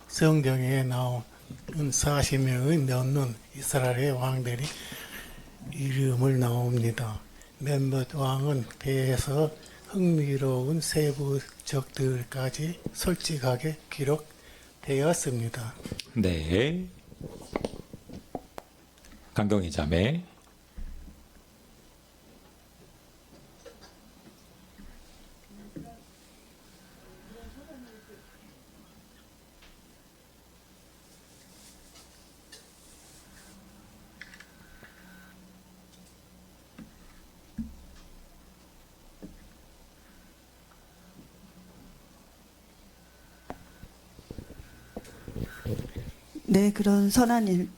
성경에 나온 40명이 넘는 이스라엘의 왕들이 이름을 나옵니다. 몇몇 왕은 배에서 흥미로운 세부적들까지 솔직하게 기록되었습니다. 네. 강경희 자매. 네, 그런 선한 일,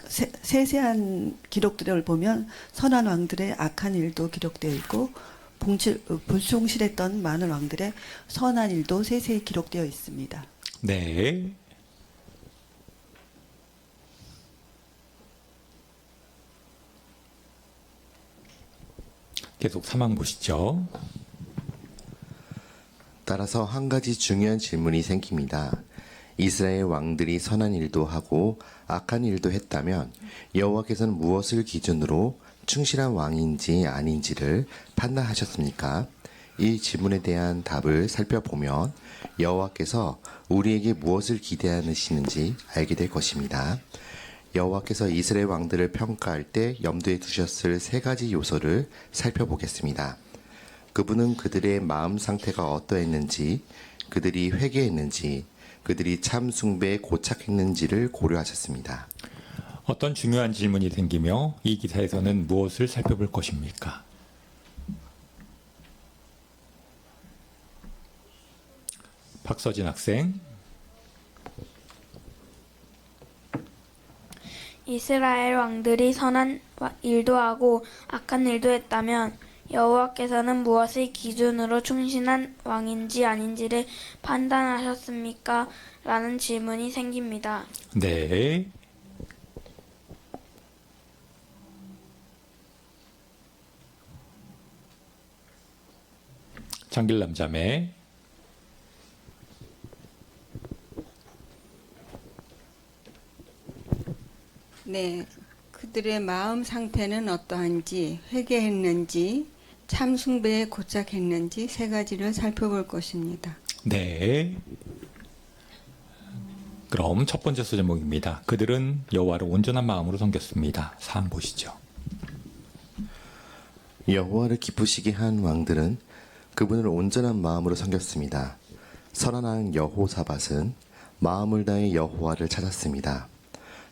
세세한 기록들을 보면 선한 왕들의 악한 일도 기록되어 있고 불충실했던 많은 왕들의 선한 일도 세세히 기록되어 있습니다. 네. 계속 3항 보시죠. 따라서 한 가지 중요한 질문이 생깁니다. 이스라엘 왕들이 선한 일도 하고 악한 일도 했다면 여호와께서는 무엇을 기준으로 충실한 왕인지 아닌지를 판단하셨습니까? 이 질문에 대한 답을 살펴보면 여호와께서 우리에게 무엇을 기대하시는지 알게 될 것입니다. 여호와께서 이스라엘 왕들을 평가할 때 염두에 두셨을 세 가지 요소를 살펴보겠습니다. 그분은 그들의 마음 상태가 어떠했는지, 그들이 회개했는지, 그들이 참 숭배에 고착했는지를 고려하셨습니다. 어떤 중요한 질문이 생기며 이 기사에서는 무엇을 살펴볼 것입니까? 박서진 학생. 이스라엘 왕들이 선한 일도 하고 악한 일도 했다면 여호와께서는 무엇을 기준으로 충실한 왕인지 아닌지를 판단하셨습니까? 라는 질문이 생깁니다. 네. 장길남 자매. 네, 그들의 마음 상태는 어떠한지, 회개했는지, 참 숭배에 고착했는지 세 가지를 살펴볼 것입니다. 네. 그럼 첫 번째 소제목입니다. 그들은 여호와를 온전한 마음으로 섬겼습니다. 사항 보시죠. 여호와를 기쁘시게 한 왕들은 그분을 온전한 마음으로 섬겼습니다. 선한 왕 여호사밧은 마음을 다해 여호와를 찾았습니다.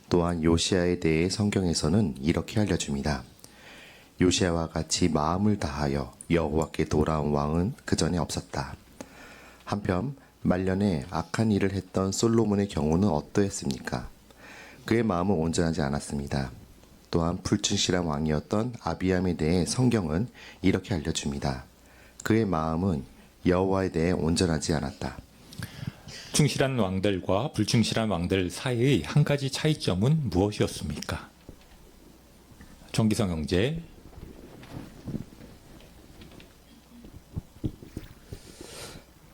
또한 요시아에 대해 성경에서는 이렇게 알려줍니다. 요시아와 같이 마음을 다하여 여호와께 돌아온 왕은 그 전에 없었다. 한편 말년에 악한 일을 했던 솔로몬의 경우는 어떠했습니까? 그의 마음은 온전하지 않았습니다. 또한 불충실한 왕이었던 아비암에 대해 성경은 이렇게 알려줍니다. 그의 마음은 여호와에 대해 온전하지 않았다. 충실한 왕들과 불충실한 왕들 사이의 한 가지 차이점은 무엇이었습니까? 정기성 형제.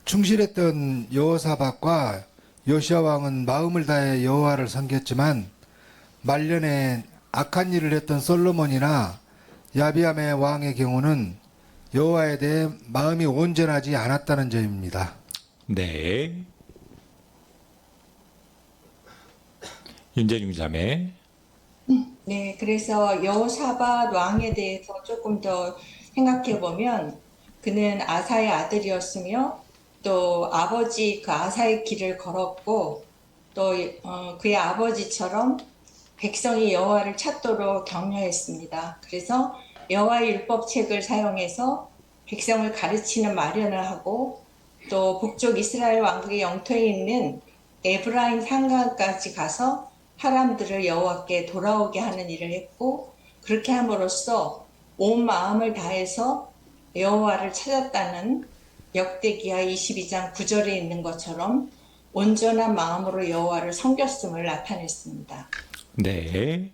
충실했던 여호사밧과 요시아 왕은 마음을 다해 여호와를 섬겼지만 말년에 악한 일을 했던 솔로몬이나 야비암의 왕의 경우는 여호와에 대해 마음이 온전하지 않았다는 점입니다. 네. 윤재중 자매. 네, 그래서 여호사밧 왕에 대해서 조금 더 생각해 보면 그는 아사의 아들이었으며 또 아버지 그 아사의 길을 걸었고 또 그의 아버지처럼 백성이 여호와를 찾도록 격려했습니다. 그래서 여호와의 율법책을 사용해서 백성을 가르치는 마련을 하고 또 북쪽 이스라엘 왕국의 영토에 있는 에브라임 산강까지 가서 사람들을 여호와께 돌아오게 하는 일을 했고 그렇게 함으로써 온 마음을 다해서 여호와를 찾았다는 역대기하 22장 9절에 있는 것처럼 온전한 마음으로 여호와를 섬겼음을 나타냈습니다. 네.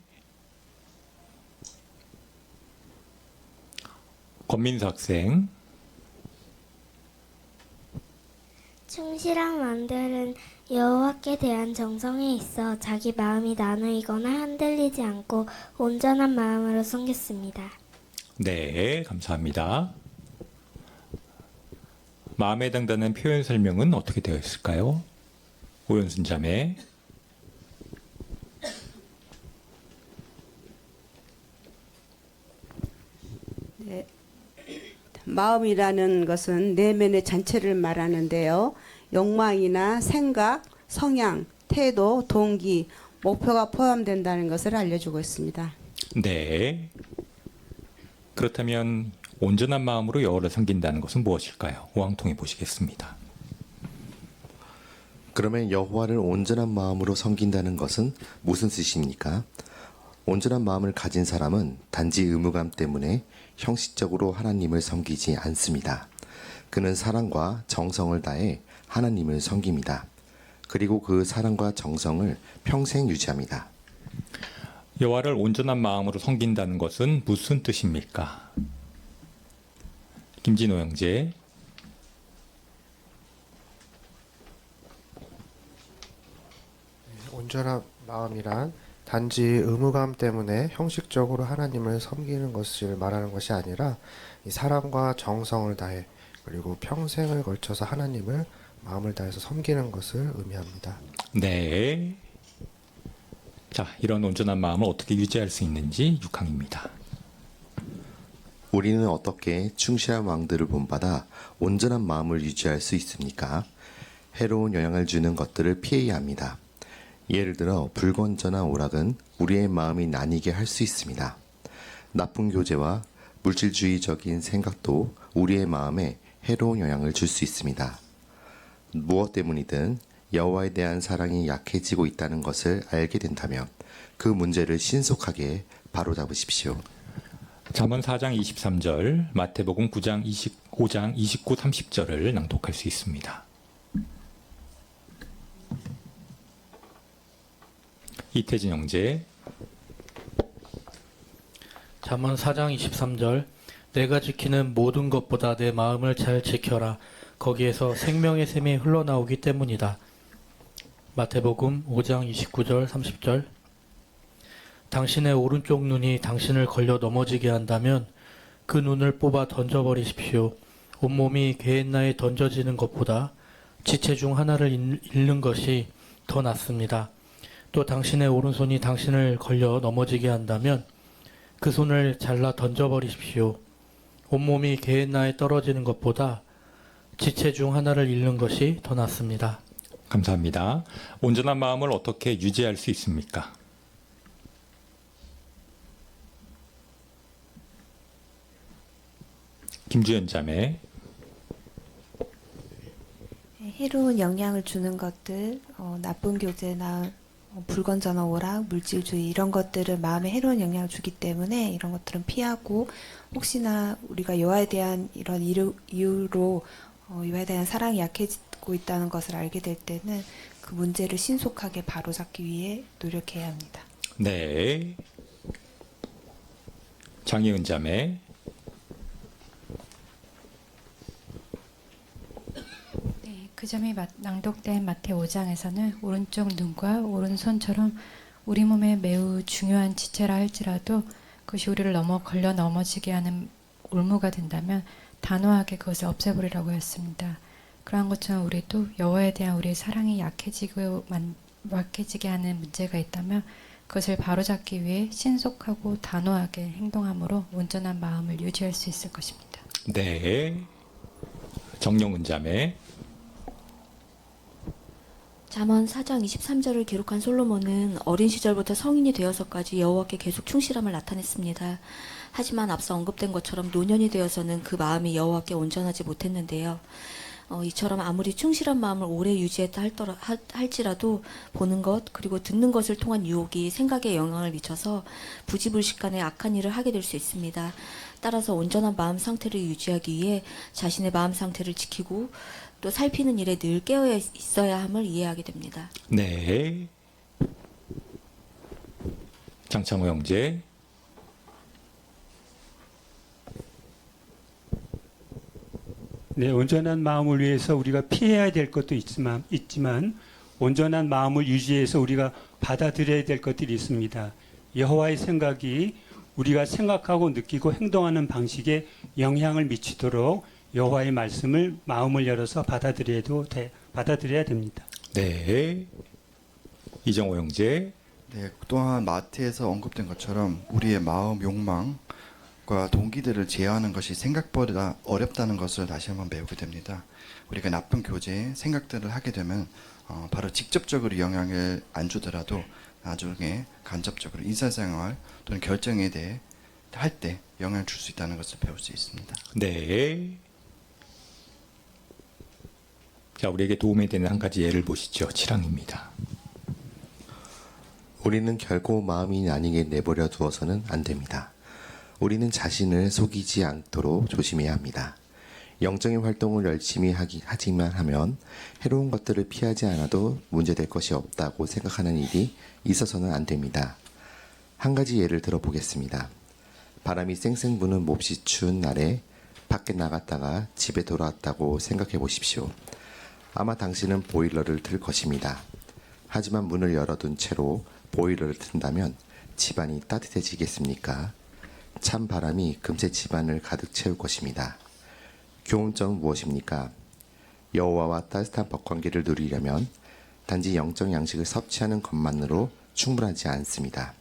권민수 학생. 충실한 왕들은 여호와께 대한 정성에 있어 자기 마음이 나누이거나 흔들리지 않고 온전한 마음으로 섬겼습니다. 네, 감사합니다. 마음에 해당되는 표현 설명은 어떻게 되어 있을까요? 오연순 자매. 네. 마음이라는 것은 내면의 전체를 말하는데요. 욕망이나 생각, 성향, 태도, 동기, 목표가 포함된다는 것을 알려주고 있습니다. 네. 그렇다면 온전한 마음으로 여호와를 섬긴다는 것은 무엇일까요? 오왕통해 보시겠습니다. 그러면 여호와를 온전한 마음으로 섬긴다는 것은 무슨 뜻입니까? 온전한 마음을 가진 사람은 단지 의무감 때문에 형식적으로 하나님을 섬기지 않습니다. 그는 사랑과 정성을 다해 하나님을 섬깁니다. 그리고 그 사랑과 정성을 평생 유지합니다. 여호와를 온전한 마음으로 섬긴다는 것은 무슨 뜻입니까? 김진호 형제. 온전한 마음이란 단지 의무감 때문에 형식적으로 하나님을 섬기는 것을 말하는 것이 아니라 이 사랑과 정성을 다해 그리고 평생을 걸쳐서 하나님을 마음을 다해서 섬기는 것을 의미합니다. 네. 자, 이런 온전한 마음을 어떻게 유지할 수 있는지 6항입니다. 우리는 어떻게 충실한 왕들을 본받아 온전한 마음을 유지할 수 있습니까? 해로운 영향을 주는 것들을 피해야 합니다. 예를 들어 불건전한 오락은 우리의 마음이 나뉘게 할 수 있습니다. 나쁜 교제와 물질주의적인 생각도 우리의 마음에 해로운 영향을 줄 수 있습니다. 무엇 때문이든 여호와에 대한 사랑이 약해지고 있다는 것을 알게 된다면 그 문제를 신속하게 바로잡으십시오. 잠언 4장 23절, 마태복음 9장 25장 29, 30절을 낭독할 수 있습니다. 이태진 형제. 잠언 4장 23절, 내가 지키는 모든 것보다 내 마음을 잘 지켜라. 거기에서 생명의 샘이 흘러나오기 때문이다. 마태복음 5장 29절 30절, 당신의 오른쪽 눈이 당신을 걸려 넘어지게 한다면 그 눈을 뽑아 던져버리십시오. 온몸이 개옛날에 던져지는 것보다 지체 중 하나를 잃는 것이 더 낫습니다. 또 당신의 오른손이 당신을 걸려 넘어지게 한다면 그 손을 잘라 던져버리십시오. 온몸이 게헨나에 떨어지는 것보다 지체 중 하나를 잃는 것이 더 낫습니다. 감사합니다. 온전한 마음을 어떻게 유지할 수 있습니까? 김주연 자매. 해로운 영향을 주는 것들, 나쁜 교제나 불건전한 오락, 물질주의 이런 것들은 마음에 해로운 영향을 주기 때문에 이런 것들은 피하고 혹시나 우리가 여호와에 대한 이런 이유로 여호와에 대한 사랑이 약해지고 있다는 것을 알게 될 때는 그 문제를 신속하게 바로잡기 위해 노력해야 합니다. 네. 장혜은 자매. 그 점이 낭독된 마태 5장에서는 오른쪽 눈과 오른손처럼 우리 몸에 매우 중요한 지체라 할지라도 그것이 우리를 걸려 넘어지게 하는 올무가 된다면 단호하게 그것을 없애버리라고 했습니다. 그러한 것처럼 우리도 여호와에 대한 우리의 사랑이 약해지게 하는 문제가 있다면 그것을 바로잡기 위해 신속하고 단호하게 행동함으로 온전한 마음을 유지할 수 있을 것입니다. 네. 정영은 자매. 잠언 4장 23절을 기록한 솔로몬은 어린 시절부터 성인이 되어서까지 여호와께 계속 충실함을 나타냈습니다. 하지만 앞서 언급된 것처럼 노년이 되어서는 그 마음이 여호와께 온전하지 못했는데요. 이처럼 아무리 충실한 마음을 오래 유지했다 할지라도 보는 것 그리고 듣는 것을 통한 유혹이 생각에 영향을 미쳐서 부지불식간에 악한 일을 하게 될 수 있습니다. 따라서 온전한 마음 상태를 유지하기 위해 자신의 마음 상태를 지키고 또 살피는 일에 늘 깨어 있어야 함을 이해하게 됩니다. 네. 장창호 형제. 네, 온전한 마음을 위해서 우리가 피해야 될 것도 있지만 온전한 마음을 유지해서 우리가 받아들여야 될 것들이 있습니다. 여호와의 생각이 우리가 생각하고 느끼고 행동하는 방식에 영향을 미치도록 여호와의 말씀을 마음을 열어서 받아들여야 됩니다. 네. 이정호 형제. 네, 또한 마태에서 언급된 것처럼 우리의 마음 욕망과 동기들을 제어하는 것이 생각보다 어렵다는 것을 다시 한번 배우게 됩니다. 우리가 나쁜 교제, 생각들을 하게 되면 바로 직접적으로 영향을 안 주더라도 나중에 간접적으로 일상생활 또는 결정에 대해 할 때 영향을 줄 수 있다는 것을 배울 수 있습니다. 네. 자, 우리에게 도움이 되는 한 가지 예를 보시죠. 7항입니다. 우리는 결코 마음이 나뉘게 내버려 두어서는 안 됩니다. 우리는 자신을 속이지 않도록 조심해야 합니다. 영적인 활동을 열심히 하지만 하면 해로운 것들을 피하지 않아도 문제될 것이 없다고 생각하는 일이 있어서는 안 됩니다. 한 가지 예를 들어보겠습니다. 바람이 쌩쌩 부는 몹시 추운 날에 밖에 나갔다가 집에 돌아왔다고 생각해 보십시오. 아마 당신은 보일러를 틀 것입니다. 하지만 문을 열어둔 채로 보일러를 튼다면 집안이 따뜻해지겠습니까? 찬 바람이 금세 집안을 가득 채울 것입니다. 교훈점은 무엇입니까? 여호와와 따뜻한 법관계를 누리려면 단지 영적 양식을 섭취하는 것만으로 충분하지 않습니다.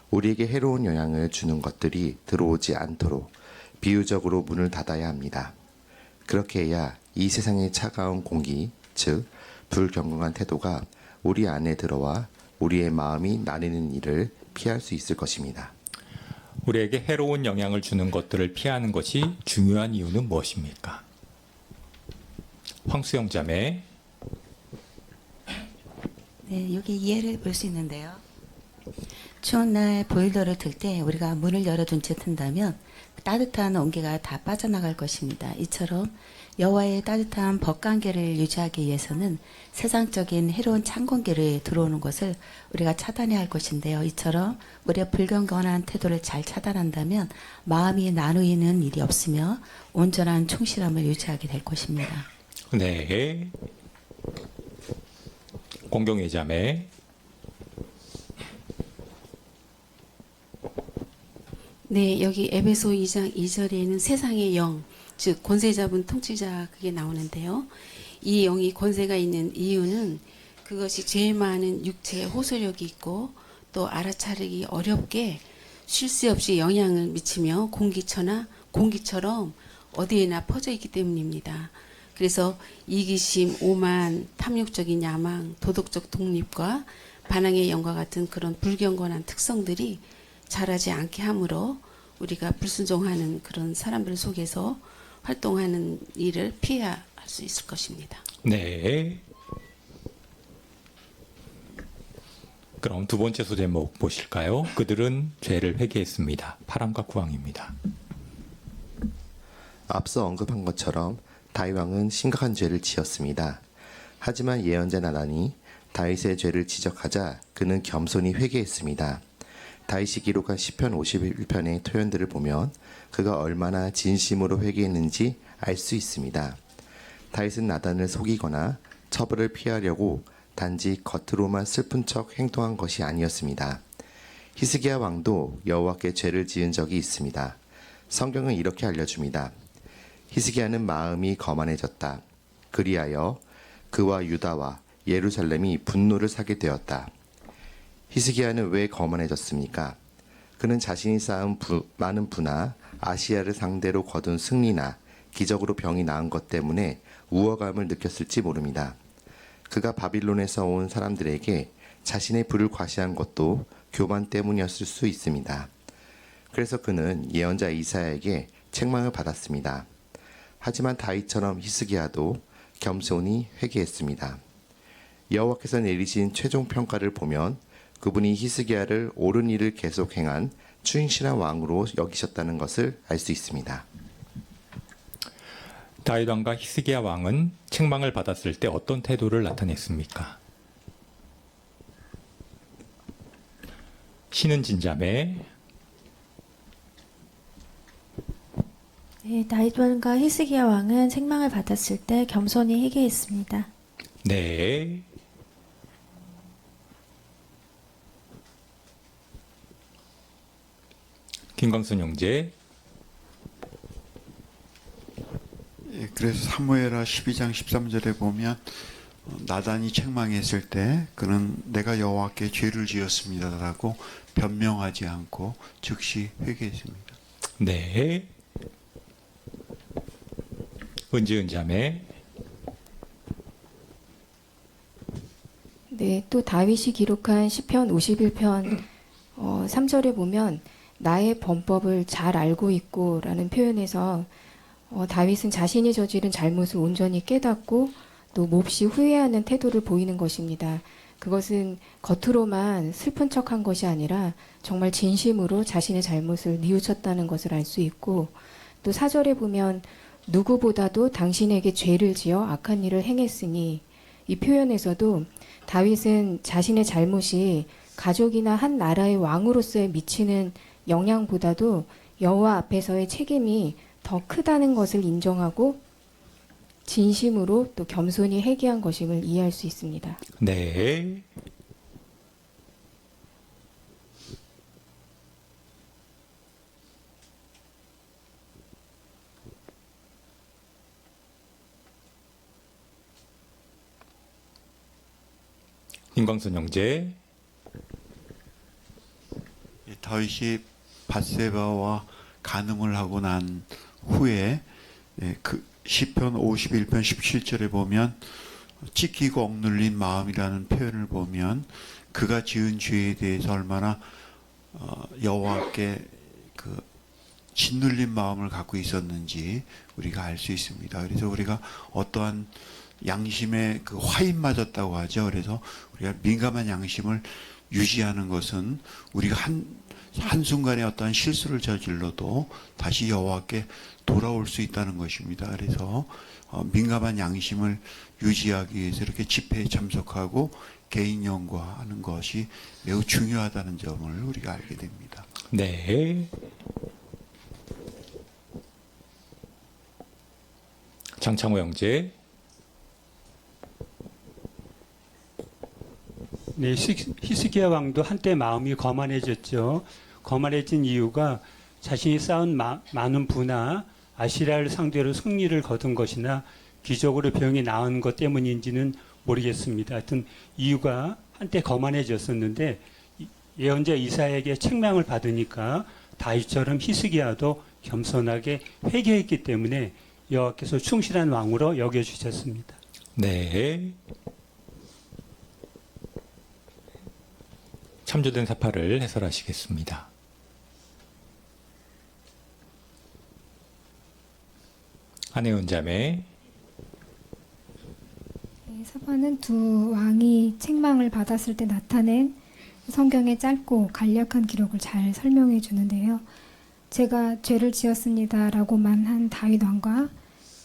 우리에게 해로운 영향을 주는 것들이 들어오지 않도록 비유적으로 문을 닫아야 합니다. 그렇게 해야 이 세상의 차가운 공기, 즉 불경건한 태도가 우리 안에 들어와 우리의 마음이 나뉘는 일을 피할 수 있을 것입니다. 우리에게 해로운 영향을 주는 것들을 피하는 것이 중요한 이유는 무엇입니까? 황수영 자매. 네, 여기 이해를 볼 수 있는데요. 추운 날 보일러를 틀 때 우리가 문을 열어둔 채 튼다면 따뜻한 온기가 다 빠져나갈 것입니다. 이처럼 여호와의 따뜻한 법관계를 유지하기 위해서는 세상적인 해로운 찬 공기를 들어오는 것을 우리가 차단해야 할 것인데요. 이처럼 우리가 불경건한 태도를 잘 차단한다면 마음이 나누이는 일이 없으며 온전한 충실함을 유지하게 될 것입니다. 네. 공경의 자매. 네, 여기 에베소 2장 2절에는 세상의 영, 즉 권세 잡은 통치자 그게 나오는데요. 이 영이 권세가 있는 이유는 그 그것이 제일 많은 육체에 호소력이 있고 또 알아차리기 어렵게 쉴 새 없이 영향을 미치며 공기처럼 어디에나 퍼져 있기 때문입니다. 그래서 이기심, 오만, 탐욕적인 야망, 도덕적 독립과 반항의 영과 같은 그런 불경건한 특성들이 자라지 않게 하므로 우리가 불순종하는 그런 사람들 속에서 활동하는 일을 피해야 할 수 있을 것입니다. 네. 그럼 두 번째 소제목 보실까요? 그들은 죄를 회개했습니다. 8항과 9항입니다. 앞서 언급한 것처럼 다윗 왕은 심각한 죄를 지었습니다. 하지만 예언자 나단이 다윗의 죄를 지적하자 그는 겸손히 회개했습니다. 다윗이 기록한 시편 51편의 표현들을 보면 그가 얼마나 진심으로 회개했는지 알 수 있습니다. 다윗은 나단을 속이거나 처벌을 피하려고 단지 겉으로만 슬픈 척 행동한 것이 아니었습니다. 히스기야 왕도 여호와께 죄를 지은 적이 있습니다. 성경은 이렇게 알려줍니다. 히스기야는 마음이 거만해졌다. 그리하여 그와 유다와 예루살렘이 분노를 사게 되었다. 히스기야는 왜 거만해졌습니까? 그는 자신이 쌓은 많은 부나 아시아를 상대로 거둔 승리나 기적으로 병이 나은 것 때문에 우월감을 느꼈을지 모릅니다. 그가 바빌론에서 온 사람들에게 자신의 부를 과시한 것도 교만 때문이었을 수 있습니다. 그래서 그는 예언자 이사야에게 책망을 받았습니다. 하지만 다윗처럼 히스기야도 겸손히 회개했습니다. 여호와께서 내리신 최종 평가를 보면 그분이 히스기야를 옳은 일을 계속 행한 충실한 왕으로 여기셨다는 것을 알 수 있습니다. 다윗 왕과 히스기야 왕은 책망을 받았을 때 어떤 태도를 나타냈습니까? 신은진 자매. 네, 다윗 왕과 히스기야 왕은 책망을 받았을 때 겸손히 회개했습니다. 네. 김광순 형제. 예, 그래서 사무엘하 12장 13절에 보면 나단이 책망했을 때 그는 내가 여호와께 죄를 지었습니다라고 변명하지 않고 즉시 회개했습니다. 네. 은지은 자매. 네, 또 다윗이 기록한 시편 51편 3절에 보면 나의 범법을 잘 알고 있고라는 표현에서 다윗은 자신이 저지른 잘못을 온전히 깨닫고 또 몹시 후회하는 태도를 보이는 것입니다. 그것은 겉으로만 슬픈 척한 것이 아니라 정말 진심으로 자신의 잘못을 뉘우쳤다는 것을 알 수 있고, 또 4절에 보면 누구보다도 당신에게 죄를 지어 악한 일을 행했으니, 이 표현에서도 다윗은 자신의 잘못이 가족이나 한 나라의 왕으로서의 미치는 영향보다도 여호와 앞에서의 책임이 더 크다는 것을 인정하고 진심으로 또 겸손히 회개한 것임을 이해할 수 있습니다. 네. 김광순 형제. 다윗이 밧세바와 간음을 하고 난 후에 그 시편 51편 17절에 보면 찢기고 억눌린 마음이라는 표현을 보면 그가 지은 죄에 대해서 얼마나 여호와께 그 짓눌린 마음을 갖고 있었는지 우리가 알 수 있습니다. 그래서 우리가 어떠한 양심에 그 화인 맞았다고 하죠. 그래서 우리가 민감한 양심을 유지하는 것은 우리가 한순간에 어떠한 실수를 저질러도 다시 여호와께 돌아올 수 있다는 것입니다. 그래서 민감한 양심을 유지하기 위해서 이렇게 집회에 참석하고 개인 연구하는 것이 매우 중요하다는 점을 우리가 알게 됩니다. 네. 장창호 형제. 네, 히스기야 왕도 한때 마음이 거만해졌죠. 거만해진 이유가 자신이 쌓은 많은 부나 아시라를 상대로 승리를 거둔 것이나 기적으로 병이 나은 것 때문인지는 모르겠습니다. 하여튼 이유가 한때 거만해졌었는데 예언자 이사야에게 책망을 받으니까 다윗처럼 히스기야도 겸손하게 회개했기 때문에 여호와께서 충실한 왕으로 여겨주셨습니다. 네. 참조된 사파를 해설하시겠습니다. 안혜원 자매. 사파는 두 왕이 책망을 받았을 때 나타낸 성경의 짧고 간략한 기록을 잘 설명해 주는데요. 제가 죄를 지었습니다라고만 한 다윗 왕과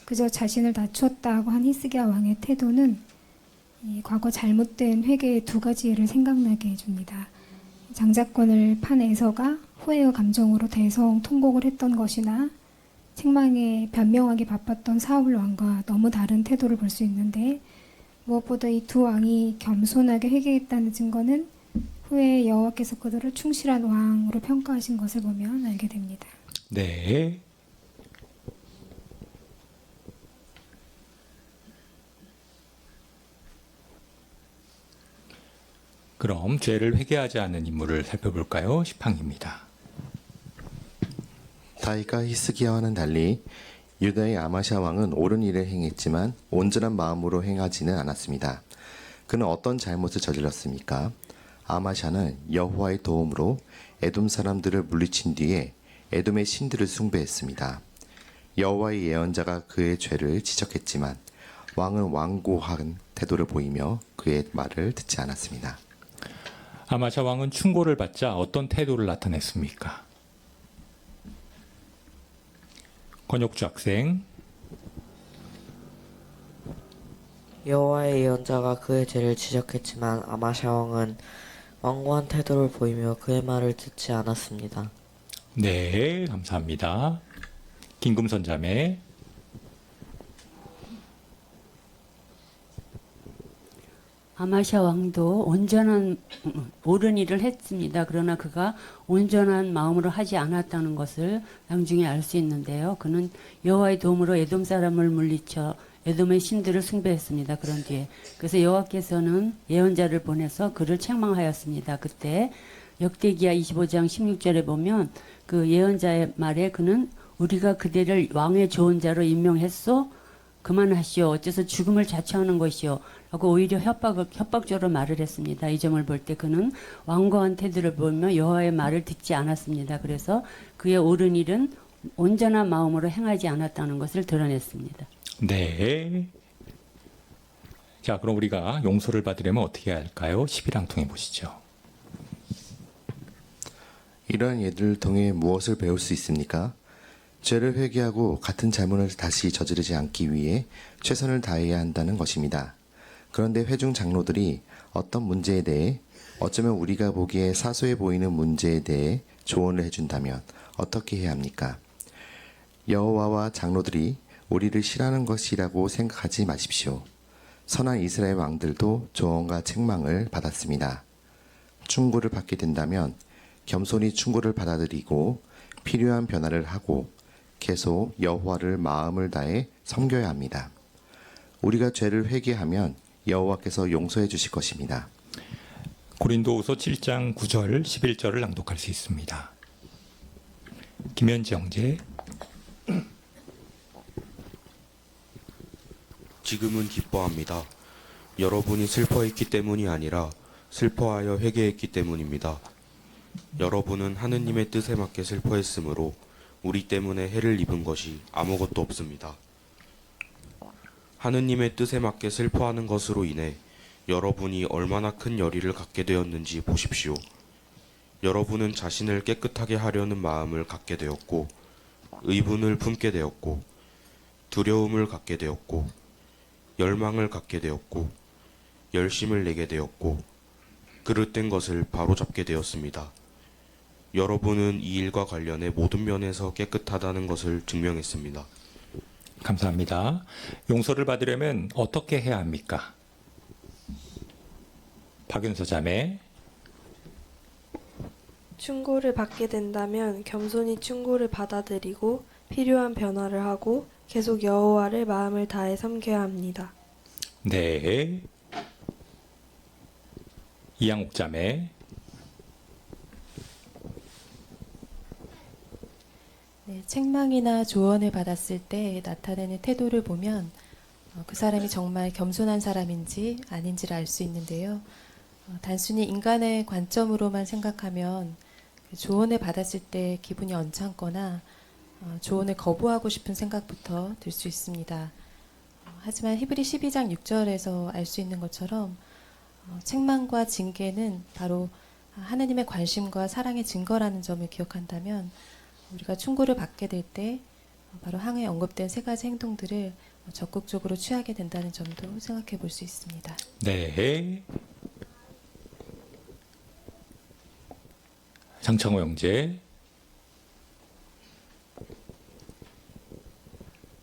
그저 자신을 낮췄다고 한 히스기야 왕의 태도는 이 과거 잘못된 회개의 두 가지 예를 생각나게 해줍니다. 장자권을 판 에서가 후회의 감정으로 대성 통곡을 했던 것이나 책망에 변명하기 바빴던 사울 왕과 너무 다른 태도를 볼 수 있는데, 무엇보다 이 두 왕이 겸손하게 회개했다는 증거는 후에 여호와께서 그들을 충실한 왕으로 평가하신 것을 보면 알게 됩니다. 네. 그럼 죄를 회개하지 않은 인물을 살펴볼까요? 시팡입니다. 다윗과 히스기야와는 달리 유다의 아마샤 왕은 옳은 일을 행했지만 온전한 마음으로 행하지는 않았습니다. 그는 어떤 잘못을 저질렀습니까? 아마샤는 여호와의 도움으로 에돔 사람들을 물리친 뒤에 에돔의 신들을 숭배했습니다. 여호와의 예언자가 그의 죄를 지적했지만 왕은 완고한 태도를 보이며 그의 말을 듣지 않았습니다. 아마샤 왕은 충고를 받자 어떤 태도를 나타냈습니까? 권혁주 학생. 여호와의 예언자가 그의 죄를 지적했지만 아마샤 왕은 완고한 태도를 보이며 그의 말을 듣지 않았습니다. 네, 감사합니다. 김금선 자매. 아마샤 왕도 온전한 옳은 일을 했습니다. 그러나 그가 온전한 마음으로 하지 않았다는 것을 나중에 알 수 있는데요. 그는 여호와의 도움으로 에돔 사람을 물리쳐 에돔의 신들을 숭배했습니다. 그런 뒤에 그래서 여호와께서는 예언자를 보내서 그를 책망하였습니다. 그때 역대기야 25장 16절에 보면 그 예언자의 말에 그는 우리가 그대를 왕의 좋은 자로 임명했소. 그만하시오. 어째서 죽음을 자처하는 것이오. 라고 오히려 협박적으로 말을 했습니다. 이 점을 볼 때 그는 완고한 태도를 보며 여호와의 말을 듣지 않았습니다. 그래서 그의 옳은 일은 온전한 마음으로 행하지 않았다는 것을 드러냈습니다. 네. 자, 그럼 우리가 용서를 받으려면 어떻게 해야 할까요? 11항 통해 보시죠. 이러한 예들을 통해 무엇을 배울 수 있습니까? 죄를 회개하고 같은 잘못을 다시 저지르지 않기 위해 최선을 다해야 한다는 것입니다. 그런데 회중 장로들이 어떤 문제에 대해 어쩌면 우리가 보기에 사소해 보이는 문제에 대해 조언을 해준다면 어떻게 해야 합니까? 여호와와 장로들이 우리를 싫어하는 것이라고 생각하지 마십시오. 선한 이스라엘 왕들도 조언과 책망을 받았습니다. 충고를 받게 된다면 겸손히 충고를 받아들이고 필요한 변화를 하고 계속 여호와를 마음을 다해 섬겨야 합니다. 우리가 죄를 회개하면 여호와께서 용서해 주실 것입니다. 고린도후서 7장 9절 11절을 낭독할 수 있습니다. 김현지 형제. 지금은 기뻐합니다. 여러분이 슬퍼했기 때문이 아니라 슬퍼하여 회개했기 때문입니다. 여러분은 하느님의 뜻에 맞게 슬퍼했으므로 우리 때문에 해를 입은 것이 아무것도 없습니다. 하느님의 뜻에 맞게 슬퍼하는 것으로 인해 여러분이 얼마나 큰 열의를 갖게 되었는지 보십시오. 여러분은 자신을 깨끗하게 하려는 마음을 갖게 되었고, 의분을 품게 되었고, 두려움을 갖게 되었고, 열망을 갖게 되었고, 열심을 내게 되었고, 그릇된 것을 바로잡게 되었습니다. 여러분은 이 일과 관련해 모든 면에서 깨끗하다는 것을 증명했습니다. 감사합니다. 용서를 받으려면 어떻게 해야 합니까? 박윤서 자매. 충고를 받게 된다면 겸손히 충고를 받아들이고 필요한 변화를 하고 계속 여호와를 마음을 다해 섬겨야 합니다. 네. 이양옥 자매, 네, 책망이나 조언을 받았을 때 나타내는 태도를 보면 그 사람이 정말 겸손한 사람인지 아닌지를 알 수 있는데요. 단순히 인간의 관점으로만 생각하면 조언을 받았을 때 기분이 언짢거나 조언을 거부하고 싶은 생각부터 들 수 있습니다. 하지만 히브리 12장 6절에서 알 수 있는 것처럼 책망과 징계는 바로 하나님의 관심과 사랑의 증거라는 점을 기억한다면 우리가 충고를 받게 될 때 바로 항에 언급된 세 가지 행동들을 적극적으로 취하게 된다는 점도 생각해 볼 수 있습니다. 네. 장창호 형제,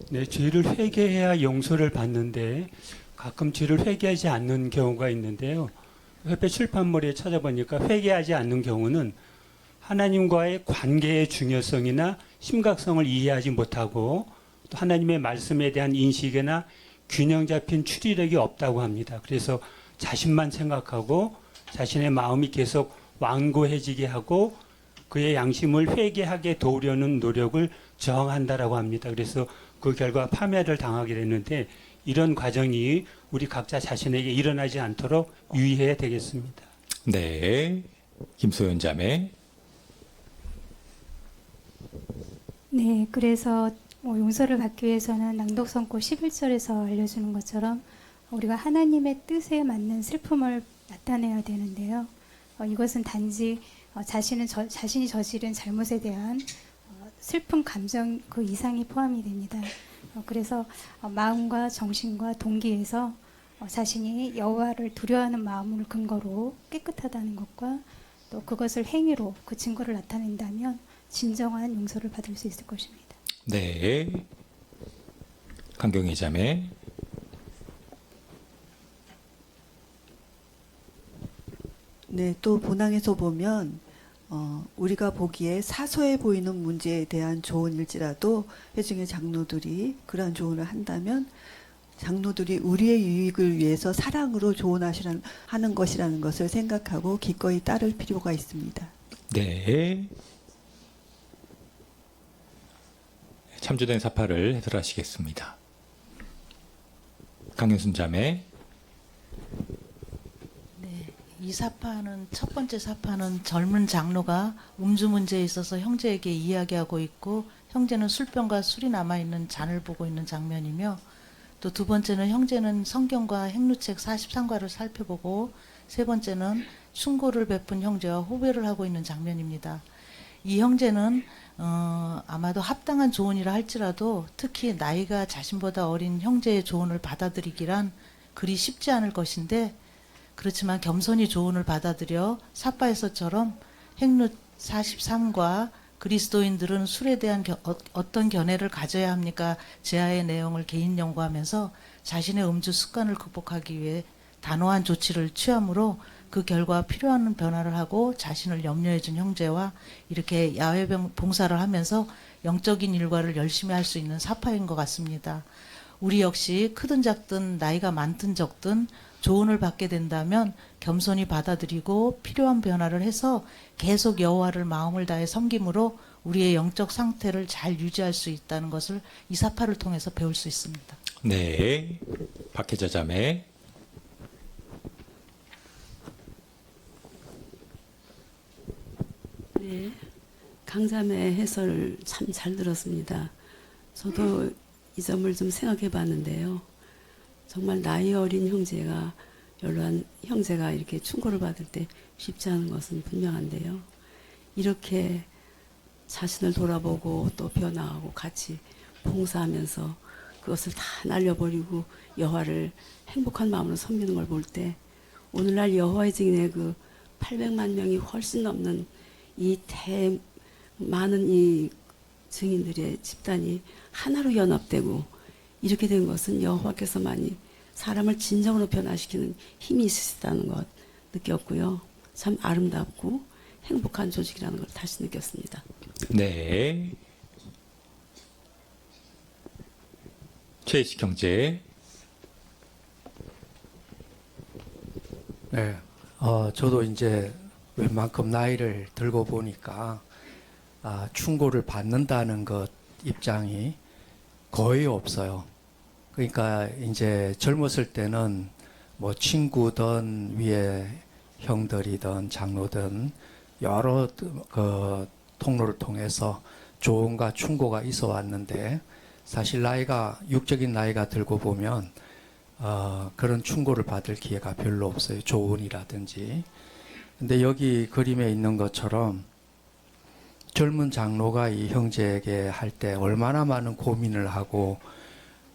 네, 죄를 회개해야 용서를 받는데 가끔 죄를 회개하지 않는 경우가 있는데요. 협회 출판물에 찾아보니까 회개하지 않는 경우는 하나님과의 관계의 중요성이나 심각성을 이해하지 못하고 또 하나님의 말씀에 대한 인식이나 균형 잡힌 추리력이 없다고 합니다. 그래서 자신만 생각하고 자신의 마음이 계속 완고해지게 하고 그의 양심을 회개하게 도우려는 노력을 저항한다라고 합니다. 그래서 그 결과 파멸을 당하게 되는데 이런 과정이 우리 각자 자신에게 일어나지 않도록 유의해야 되겠습니다. 네. 김소연 자매, 네, 그래서 용서를 받기 위해서는 낭독성구 11절에서 알려주는 것처럼 우리가 하나님의 뜻에 맞는 슬픔을 나타내야 되는데요. 이것은 단지 자신이 저지른 잘못에 대한 슬픈 감정 그 이상이 포함이 됩니다. 그래서 마음과 정신과 동기에서 자신이 여호와를 두려워하는 마음을 근거로 깨끗하다는 것과 또 그것을 행위로 그 증거를 나타낸다면 진정한 용서를 받을 수 있을 것입니다. 네. 강경희 자매, 네, 또 본항에서 보면 우리가 보기에 사소해 보이는 문제에 대한 조언일지라도 회중의 장로들이 그러한 조언을 한다면 장로들이 우리의 유익을 위해서 사랑으로 조언하시는 하는 것이라는 것을 생각하고 기꺼이 따를 필요가 있습니다. 네. 참조된 사파를 해설하시겠습니다. 강현순 자매, 이 사파는 첫 번째 사파는 젊은 장로가 음주 문제에 있어서 형제에게 이야기하고 있고 형제는 술병과 술이 남아있는 잔을 보고 있는 장면이며 또 두 번째는 형제는 성경과 행루책 43과를 살펴보고 세 번째는 충고를 베푼 형제와 호배를 하고 있는 장면입니다. 이 형제는 아마도 합당한 조언이라 할지라도 특히 나이가 자신보다 어린 형제의 조언을 받아들이기란 그리 쉽지 않을 것인데 그렇지만 겸손히 조언을 받아들여 사파에서처럼 행루 43과 그리스도인들은 술에 대한 어떤 견해를 가져야 합니까? 제하의 내용을 개인 연구하면서 자신의 음주 습관을 극복하기 위해 단호한 조치를 취함으로 그 결과 필요한 변화를 하고 자신을 염려해 준 형제와 이렇게 야외 봉사를 하면서 영적인 일과를 열심히 할 수 있는 사파인 것 같습니다. 우리 역시 크든 작든 나이가 많든 적든 조언을 받게 된다면 겸손히 받아들이고 필요한 변화를 해서 계속 여호와를 마음을 다해 섬김으로 우리의 영적 상태를 잘 유지할 수 있다는 것을 이 사파를 통해서 배울 수 있습니다. 네. 박혜자 자매, 네, 강자매 해설 참 잘 들었습니다. 저도 이 점을 좀 생각해 봤는데요. 정말 나이 어린 형제가 연로한 형제가 이렇게 충고를 받을 때 쉽지 않은 것은 분명한데요. 이렇게 자신을 돌아보고 또 변화하고 같이 봉사하면서 그것을 다 날려버리고 여호와를 행복한 마음으로 섬기는 걸 볼 때 오늘날 여호와의 증인의 그 800만 명이 훨씬 넘는 이 많은 이 증인들의 집단이 하나로 연합되고 이렇게 된 것은 여호와께서만이 사람을 진정으로 변화시키는 힘이 있으시다는 것 느꼈고요. 참 아름답고 행복한 조직이라는 걸 다시 느꼈습니다. 네. 최혜식 형제, 네, 저도 이제 웬만큼 나이를 들고 보니까 충고를 받는다는 것 입장이 거의 없어요. 그러니까 이제 젊었을 때는 뭐 친구든 위에 형들이든 장로든 여러 그 통로를 통해서 조언과 충고가 있어 왔는데 사실 나이가 육적인 나이가 들고 보면 그런 충고를 받을 기회가 별로 없어요. 조언이라든지. 근데 여기 그림에 있는 것처럼 젊은 장로가 이 형제에게 할 때 얼마나 많은 고민을 하고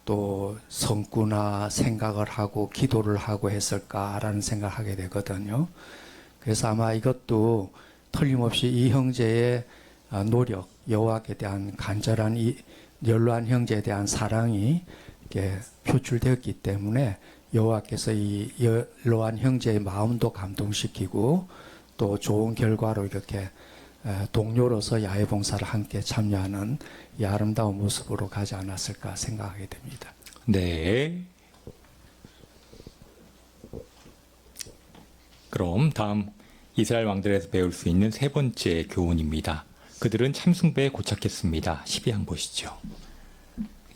또 성구나 생각을 하고 기도를 하고 했을까라는 생각을 하게 되거든요. 그래서 아마 이것도 틀림없이 이 형제의 노력, 여호와께 대한 간절한 이 연로한 형제에 대한 사랑이 이렇게 표출되었기 때문에 여호와께서 이 연로한 형제의 마음도 감동시키고 또 좋은 결과로 이렇게 동료로서 야외 봉사를 함께 참여하는 이 아름다운 모습으로 가지 않았을까 생각하게 됩니다. 네. 그럼 다음 이스라엘 왕들에서 배울 수 있는 세 번째 교훈입니다. 그들은 참숭배에 고착했습니다. 12장 보시죠.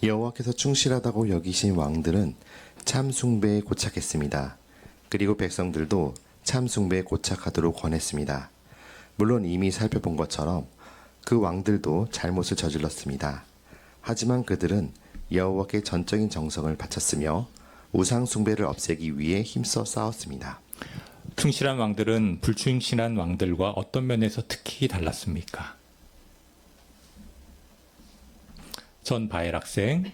여호와께서 충실하다고 여기신 왕들은 참 숭배에 고착했습니다. 그리고 백성들도 참 숭배에 고착하도록 권했습니다. 물론 이미 살펴본 것처럼 그 왕들도 잘못을 저질렀습니다. 하지만 그들은 여호와께 전적인 정성을 바쳤으며 우상 숭배를 없애기 위해 힘써 싸웠습니다. 충실한 왕들은 불충실한 왕들과 어떤 면에서 특히 달랐습니까? 전 바엘 학생.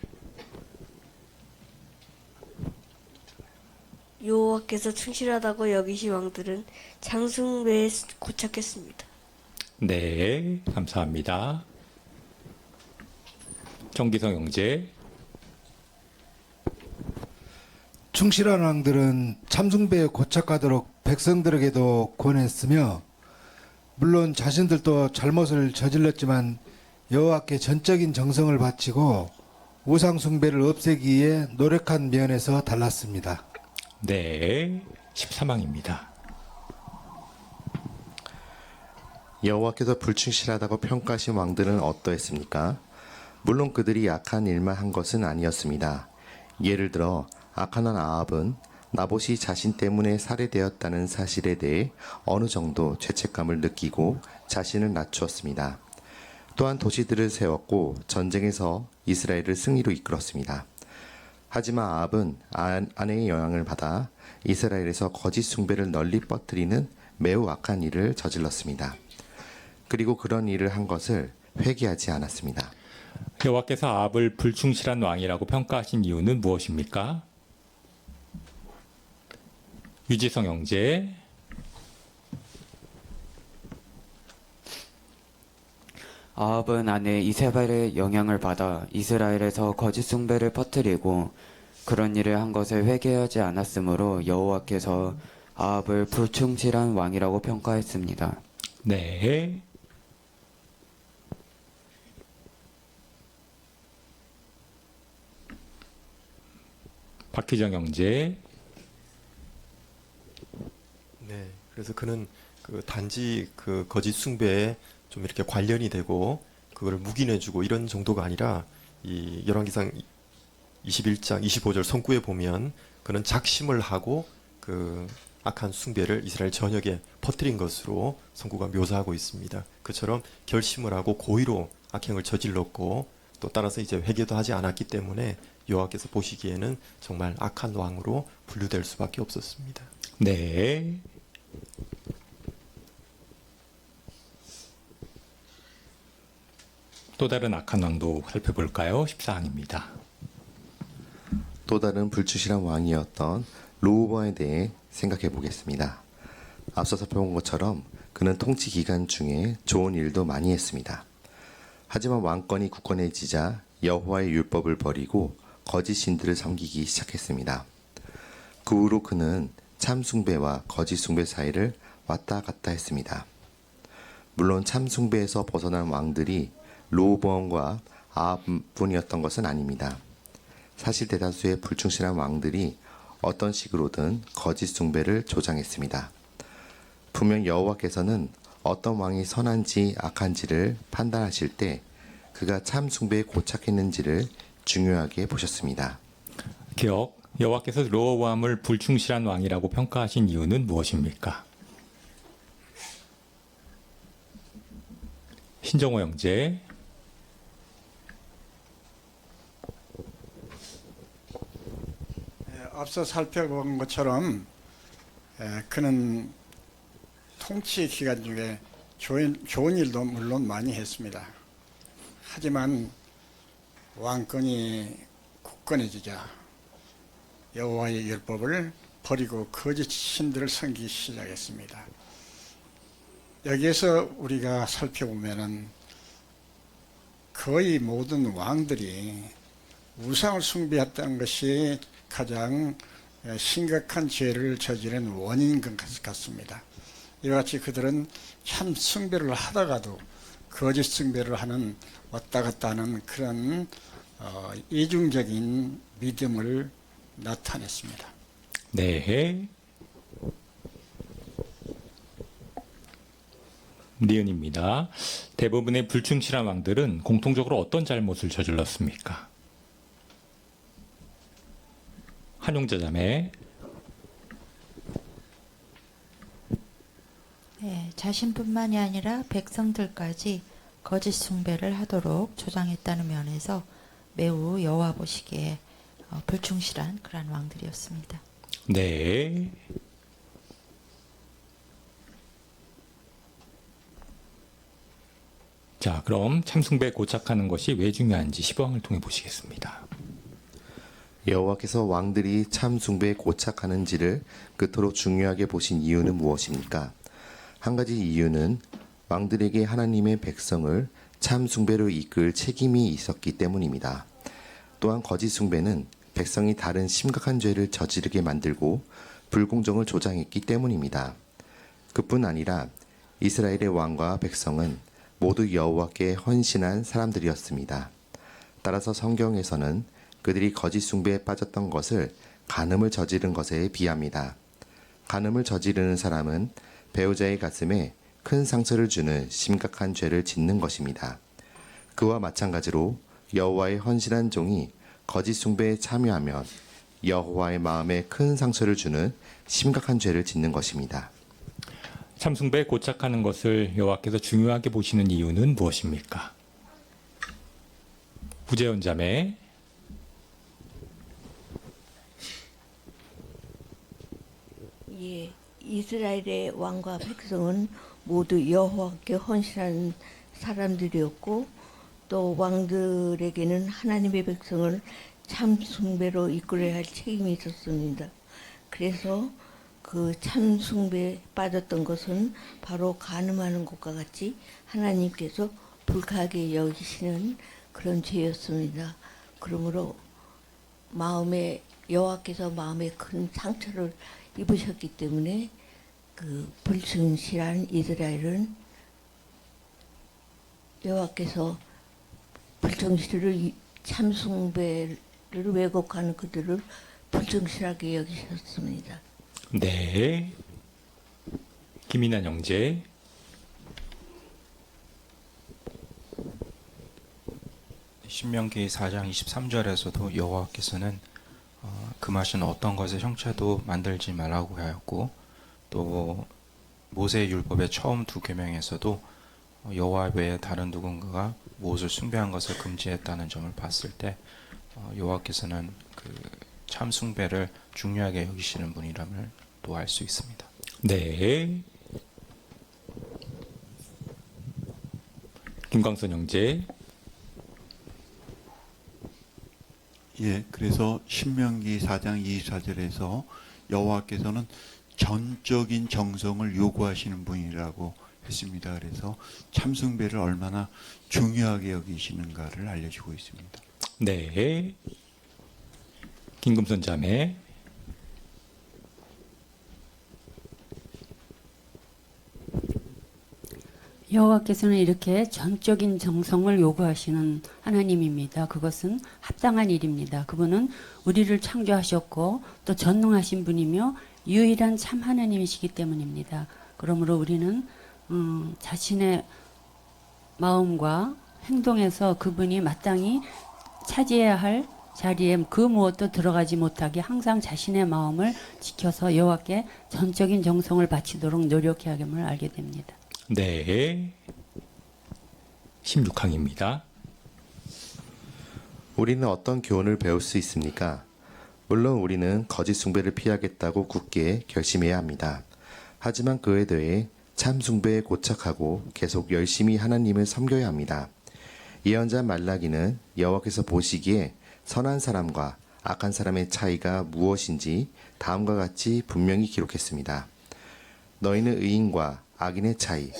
여호와께서 충실하다고 여기신 왕들은 장숭배에 고착했습니다. 네, 감사합니다. 정기성 형제. 충실한 왕들은 참숭배에 고착하도록 백성들에게도 권했으며 물론 자신들도 잘못을 저질렀지만 여호와께 전적인 정성을 바치고 우상 숭배를 없애기 위해 노력한 면에서 달랐습니다. 네, 13항입니다. 여호와께서 불충실하다고 평가하신 왕들은 어떠했습니까? 물론 그들이 악한 일만 한 것은 아니었습니다. 예를 들어 악한 왕 아합은 나봇이 자신 때문에 살해되었다는 사실에 대해 어느 정도 죄책감을 느끼고 자신을 낮추었습니다. 또한 도시들을 세웠고 전쟁에서 이스라엘을 승리로 이끌었습니다. 하지만 아합은 아내의 영향을 받아 이스라엘에서 거짓 숭배를 널리 퍼뜨리는 매우 악한 일을 저질렀습니다. 그리고 그런 일을 한 것을 회개하지 않았습니다. 여호와께서 아합을 불충실한 왕이라고 평가하신 이유는 무엇입니까? 유지성 형제. 아합은 아내 이세벨의 영향을 받아 이스라엘에서 거짓 숭배를 퍼뜨리고 그런 일을 한 것을 회개하지 않았으므로 여호와께서 아합을 불충실한 왕이라고 평가했습니다. 네. 박희정 형제. 네, 그래서 그는 그 단지 그 거짓 숭배에 좀 이렇게 관련이 되고 그걸 묵인해주고 이런 정도가 아니라 이 열왕기상 21장 25절 선구에 보면 그는 작심을 하고 그 악한 숭배를 이스라엘 전역에 퍼뜨린 것으로 선구가 묘사하고 있습니다. 그처럼 결심을 하고 고의로 악행을 저질렀고 또 따라서 이제 회개도 하지 않았기 때문에 여호와께서 보시기에는 정말 악한 왕으로 분류될 수밖에 없었습니다. 네. 또 다른 악한 왕도 살펴볼까요? 14항입니다. 또 다른 불충실한 왕이었던 르호보암에 대해 생각해 보겠습니다. 앞서 살펴본 것처럼 그는 통치 기간 중에 좋은 일도 많이 했습니다. 하지만 왕권이 굳건해지자 여호와의 율법을 버리고 거짓 신들을 섬기기 시작했습니다. 그 후로 그는 참 숭배와 거짓 숭배 사이를 왔다 갔다 했습니다. 물론 참 숭배에서 벗어난 왕들이 르호보암과 아합뿐이었던 것은 아닙니다. 사실 대다수의 불충실한 왕들이 어떤 식으로든 거짓 숭배를 조장했습니다. 분명 여호와께서는 어떤 왕이 선한지 악한지를 판단하실 때 그가 참 숭배에 고착했는지를 중요하게 보셨습니다. 기억. 여호와께서 르호보암을 불충실한 왕이라고 평가하신 이유는 무엇입니까? 신정호 형제. 앞서 살펴본 것처럼 그는 통치 기간 중에 좋은 일도 물론 많이 했습니다. 하지만 왕권이 굳건해지자 여호와의 율법을 버리고 거짓 신들을 섬기기 시작했습니다. 여기에서 우리가 살펴보면은 거의 모든 왕들이 우상을 숭배했다는 것이 가장 심각한 죄를 저지른 원인인 것 같습니다. 이와 같이 그들은 참 숭배를 하다가도 거짓 숭배를 하는 왔다 갔다 하는 그런 이중적인 믿음을 나타냈습니다. 네. 니은입니다. 대부분의 불충실한 왕들은 공통적으로 어떤 잘못을 저질렀습니까? 한용자 자매. 네, 자신뿐만이 아니라 백성들까지 거짓 숭배를 하도록 조장했다는 면에서 매우 여호와 보시기에 불충실한 그러한 왕들이었습니다. 네. 자, 그럼 참숭배에 고착하는 것이 왜 중요한지 15항을 통해 보시겠습니다. 여호와께서 왕들이 참 숭배에 고착하는지를 그토록 중요하게 보신 이유는 무엇입니까? 한 가지 이유는 왕들에게 하나님의 백성을 참 숭배로 이끌 책임이 있었기 때문입니다. 또한 거짓 숭배는 백성이 다른 심각한 죄를 저지르게 만들고 불공정을 조장했기 때문입니다. 그뿐 아니라 이스라엘의 왕과 백성은 모두 여호와께 헌신한 사람들이었습니다. 따라서 성경에서는 그들이 거짓 숭배에 빠졌던 것을 간음을 저지른 것에 비합니다. 간음을 저지르는 사람은 배우자의 가슴에 큰 상처를 주는 심각한 죄를 짓는 것입니다. 그와 마찬가지로 여호와의 헌신한 종이 거짓 숭배에 참여하면 여호와의 마음에 큰 상처를 주는 심각한 죄를 짓는 것입니다. 참숭배에 고착하는 것을 여호와께서 중요하게 보시는 이유는 무엇입니까? 구재현 자매. 예, 이스라엘의 왕과 백성은 모두 여호와께 헌신한 사람들이었고 또 왕들에게는 하나님의 백성을 참 숭배로 이끌어야 할 책임이 있었습니다. 그래서 그 참 숭배에 빠졌던 것은 바로 간음하는 것과 같이 하나님께서 불쾌하게 여기시는 그런 죄였습니다. 그러므로 여호와께서 마음에 큰 상처를 입으셨기 때문에 그 불충실한 이스라엘은 여호와께서 불충실을 참 숭배를 왜곡하는 그들을 불충실하게 여기셨습니다. 네. 김인환 형제. 신명기 4장 23절에서도 여호와께서는 금하신 어떤 것의 형체도 만들지 말라고 하였고 또 모세의 율법의 처음 두 계명에서도 여호와 외에 다른 누군가가 무엇을 숭배한 것을 금지했다는 점을 봤을 때 여호와께서는 그 참 숭배를 중요하게 여기시는 분이람을 또 알 수 있습니다. 네. 김광선 형제. 예, 그래서 신명기 4장 24절에서 여호와께서는 전적인 정성을 요구하시는 분이라고 했습니다. 그래서 참숭배를 얼마나 중요하게 여기시는가를 알려주고 있습니다. 네. 김금선 자매. 여호와께서는 이렇게 전적인 정성을 요구하시는 하나님입니다. 그것은 합당한 일입니다. 그분은 우리를 창조하셨고 또 전능하신 분이며 유일한 참 하나님이시기 때문입니다. 그러므로 우리는 자신의 마음과 행동에서 그분이 마땅히 차지해야 할 자리에 그 무엇도 들어가지 못하게 항상 자신의 마음을 지켜서 여호와께 전적인 정성을 바치도록 노력해야 함을 알게 됩니다. 네. 16항입니다. 우리는 어떤 교훈을 배울 수 있습니까? 물론 우리는 거짓 숭배를 피하겠다고 굳게 결심해야 합니다. 하지만 그에 대해 참 숭배에 고착하고 계속 열심히 하나님을 섬겨야 합니다. 예언자 말라기는 여호와께서 보시기에 선한 사람과 악한 사람의 차이가 무엇인지 다음과 같이 분명히 기록했습니다. 너희는 의인과 악인의 차이,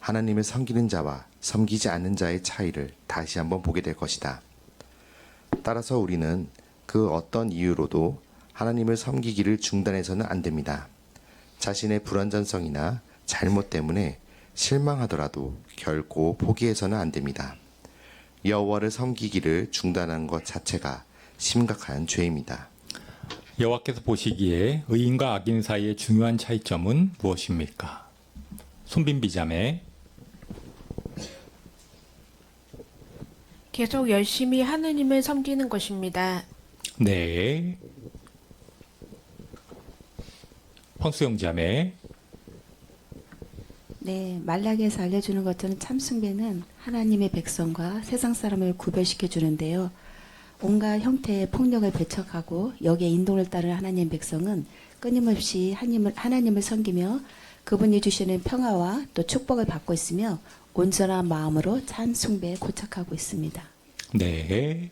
하나님을 섬기는 자와 섬기지 않는 자의 차이를 다시 한번 보게 될 것이다. 따라서 우리는 그 어떤 이유로도 하나님을 섬기기를 중단해서는 안 됩니다. 자신의 불완전성이나 잘못 때문에 실망하더라도 결코 포기해서는 안 됩니다. 여호와를 섬기기를 중단하는 것 자체가 심각한 죄입니다. 여호와께서 보시기에 의인과 악인 사이의 중요한 차이점은 무엇입니까? 손빈비 자매. 계속 열심히 하느님을 섬기는 것입니다. 네. 황수영 자매. 네, 말라기에서 알려주는 것처럼 참숭배는 하나님의 백성과 세상 사람을 구별시켜 주는데요. 온갖 형태의 폭력을 배척하고 여기에 인도를 따르는 하나님의 백성은 끊임없이 하나님을 섬기며 그분이 주시는 평화와 또 축복을 받고 있으며 온전한 마음으로 참 숭배에 고착하고 있습니다. 네.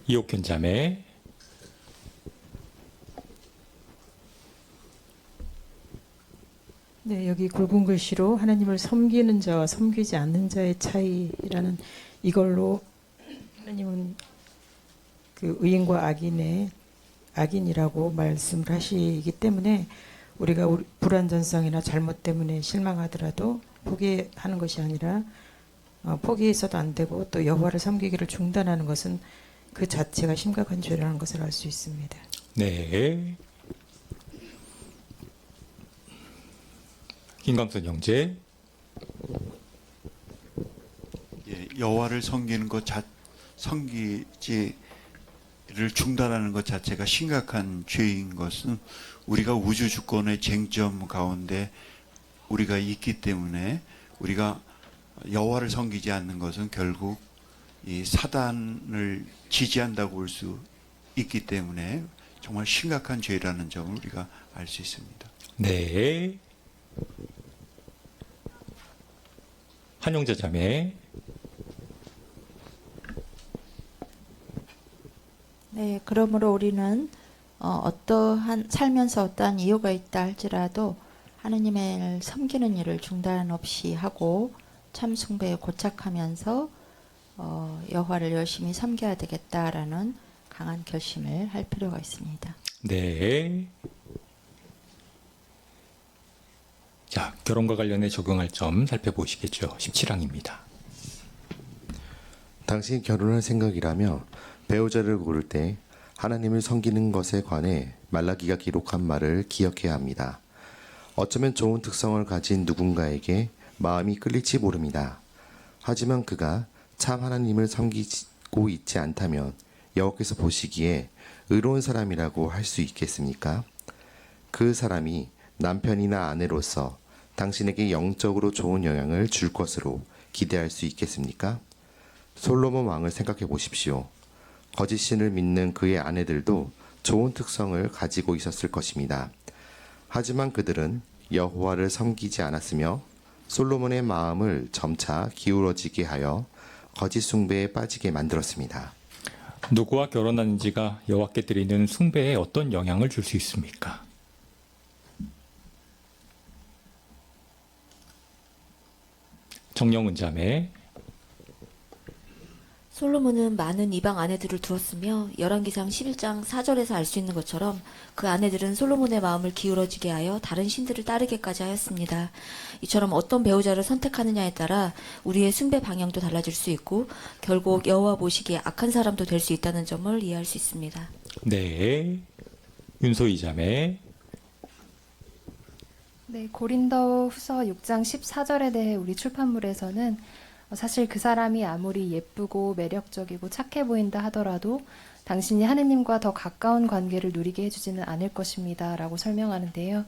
이옥현 자매. 네, 여기 굵은 글씨로 하나님을 섬기는 자와 섬기지 않는 자의 차이라는 이걸로 하나님은 그 의인과 악인이라고 말씀을 하시기 때문에 우리가 불완전성이나 잘못 때문에 실망하더라도 포기하는 것이 아니라 포기해서도 안 되고 또 여호와를 섬기기를 중단하는 것은 그 자체가 심각한 죄라는 것을 알 수 있습니다. 네. 김광선 형제. 예, 여호와를 섬기는 것 섬기지를 중단하는 것 자체가 심각한 죄인 것은 우리가 우주 주권의 쟁점 가운데 우리가 있기 때문에 우리가 여호와를 섬기지 않는 것은 결국 이 사단을 지지한다고 볼 수 있기 때문에 정말 심각한 죄라는 점을 우리가 알 수 있습니다. 네. 한용자 자매. 네, 그러므로 우리는 살면서 어떠한 이유가 있다 할지라도 하느님을 섬기는 일을 중단 없이 하고 참 숭배에 고착하면서 여호와를 열심히 섬겨야 되겠다라는 강한 결심을 할 필요가 있습니다. 네. 자, 결혼과 관련해 적용할 점 살펴보시겠죠. 17항입니다. 당신 결혼할 생각이라며 배우자를 고를 때 하나님을 섬기는 것에 관해 말라기가 기록한 말을 기억해야 합니다. 어쩌면 좋은 특성을 가진 누군가에게 마음이 끌릴지 모릅니다. 하지만 그가 참 하나님을 섬기고 있지 않다면 여호와께서 보시기에 의로운 사람이라고 할 수 있겠습니까? 그 사람이 남편이나 아내로서 당신에게 영적으로 좋은 영향을 줄 것으로 기대할 수 있겠습니까? 솔로몬 왕을 생각해 보십시오. 거짓 신을 믿는 그의 아내들도 좋은 특성을 가지고 있었을 것입니다. 하지만 그들은 여호와를 섬기지 않았으며 솔로몬의 마음을 점차 기울어지게 하여 거짓 숭배에 빠지게 만들었습니다. 누구와 결혼하는지가 여호와께 드리는 숭배에 어떤 영향을 줄 수 있습니까? 정영은 자매. 솔로몬은 많은 이방 아내들을 두었으며 열왕기상 11장 4절에서 알 수 있는 것처럼 그 아내들은 솔로몬의 마음을 기울어지게 하여 다른 신들을 따르게까지 하였습니다. 이처럼 어떤 배우자를 선택하느냐에 따라 우리의 숭배 방향도 달라질 수 있고 결국 여호와 보시기에 악한 사람도 될 수 있다는 점을 이해할 수 있습니다. 네. 윤소희 자매. 네, 고린도후서 6장 14절에 대해 우리 출판물에서는 사실 그 사람이 아무리 예쁘고 매력적이고 착해 보인다 하더라도 당신이 하느님과 더 가까운 관계를 누리게 해주지는 않을 것입니다. 라고 설명하는데요.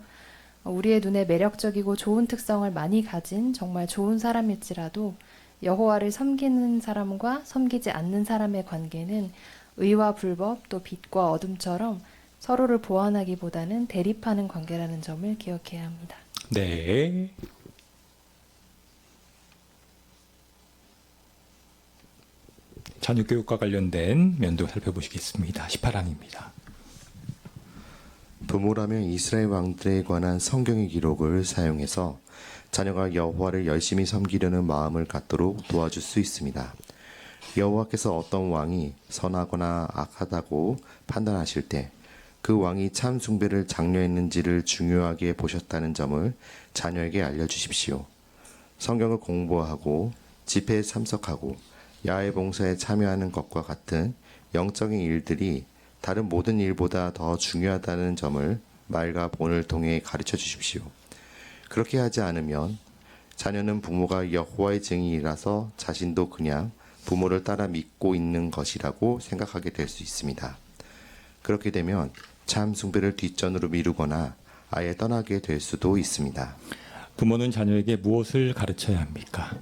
우리의 눈에 매력적이고 좋은 특성을 많이 가진 정말 좋은 사람일지라도 여호와를 섬기는 사람과 섬기지 않는 사람의 관계는 의와 불법 또 빛과 어둠처럼 서로를 보완하기보다는 대립하는 관계라는 점을 기억해야 합니다. 네. 자녀 교육과 관련된 면도 살펴보시겠습니다. 18항입니다. 부모라면 이스라엘 왕들에 관한 성경의 기록을 사용해서 자녀가 여호와를 열심히 섬기려는 마음을 갖도록 도와줄 수 있습니다. 여호와께서 어떤 왕이 선하거나 악하다고 판단하실 때 그 왕이 참 숭배를 장려했는지를 중요하게 보셨다는 점을 자녀에게 알려주십시오. 성경을 공부하고 집회에 참석하고 야외 봉사에 참여하는 것과 같은 영적인 일들이 다른 모든 일보다 더 중요하다는 점을 말과 본을 통해 가르쳐 주십시오. 그렇게 하지 않으면 자녀는 부모가 여호와의 증인이라서 자신도 그냥 부모를 따라 믿고 있는 것이라고 생각하게 될 수 있습니다. 그렇게 되면 참 숭배를 뒷전으로 미루거나 아예 떠나게 될 수도 있습니다. 부모는 자녀에게 무엇을 가르쳐야 합니까?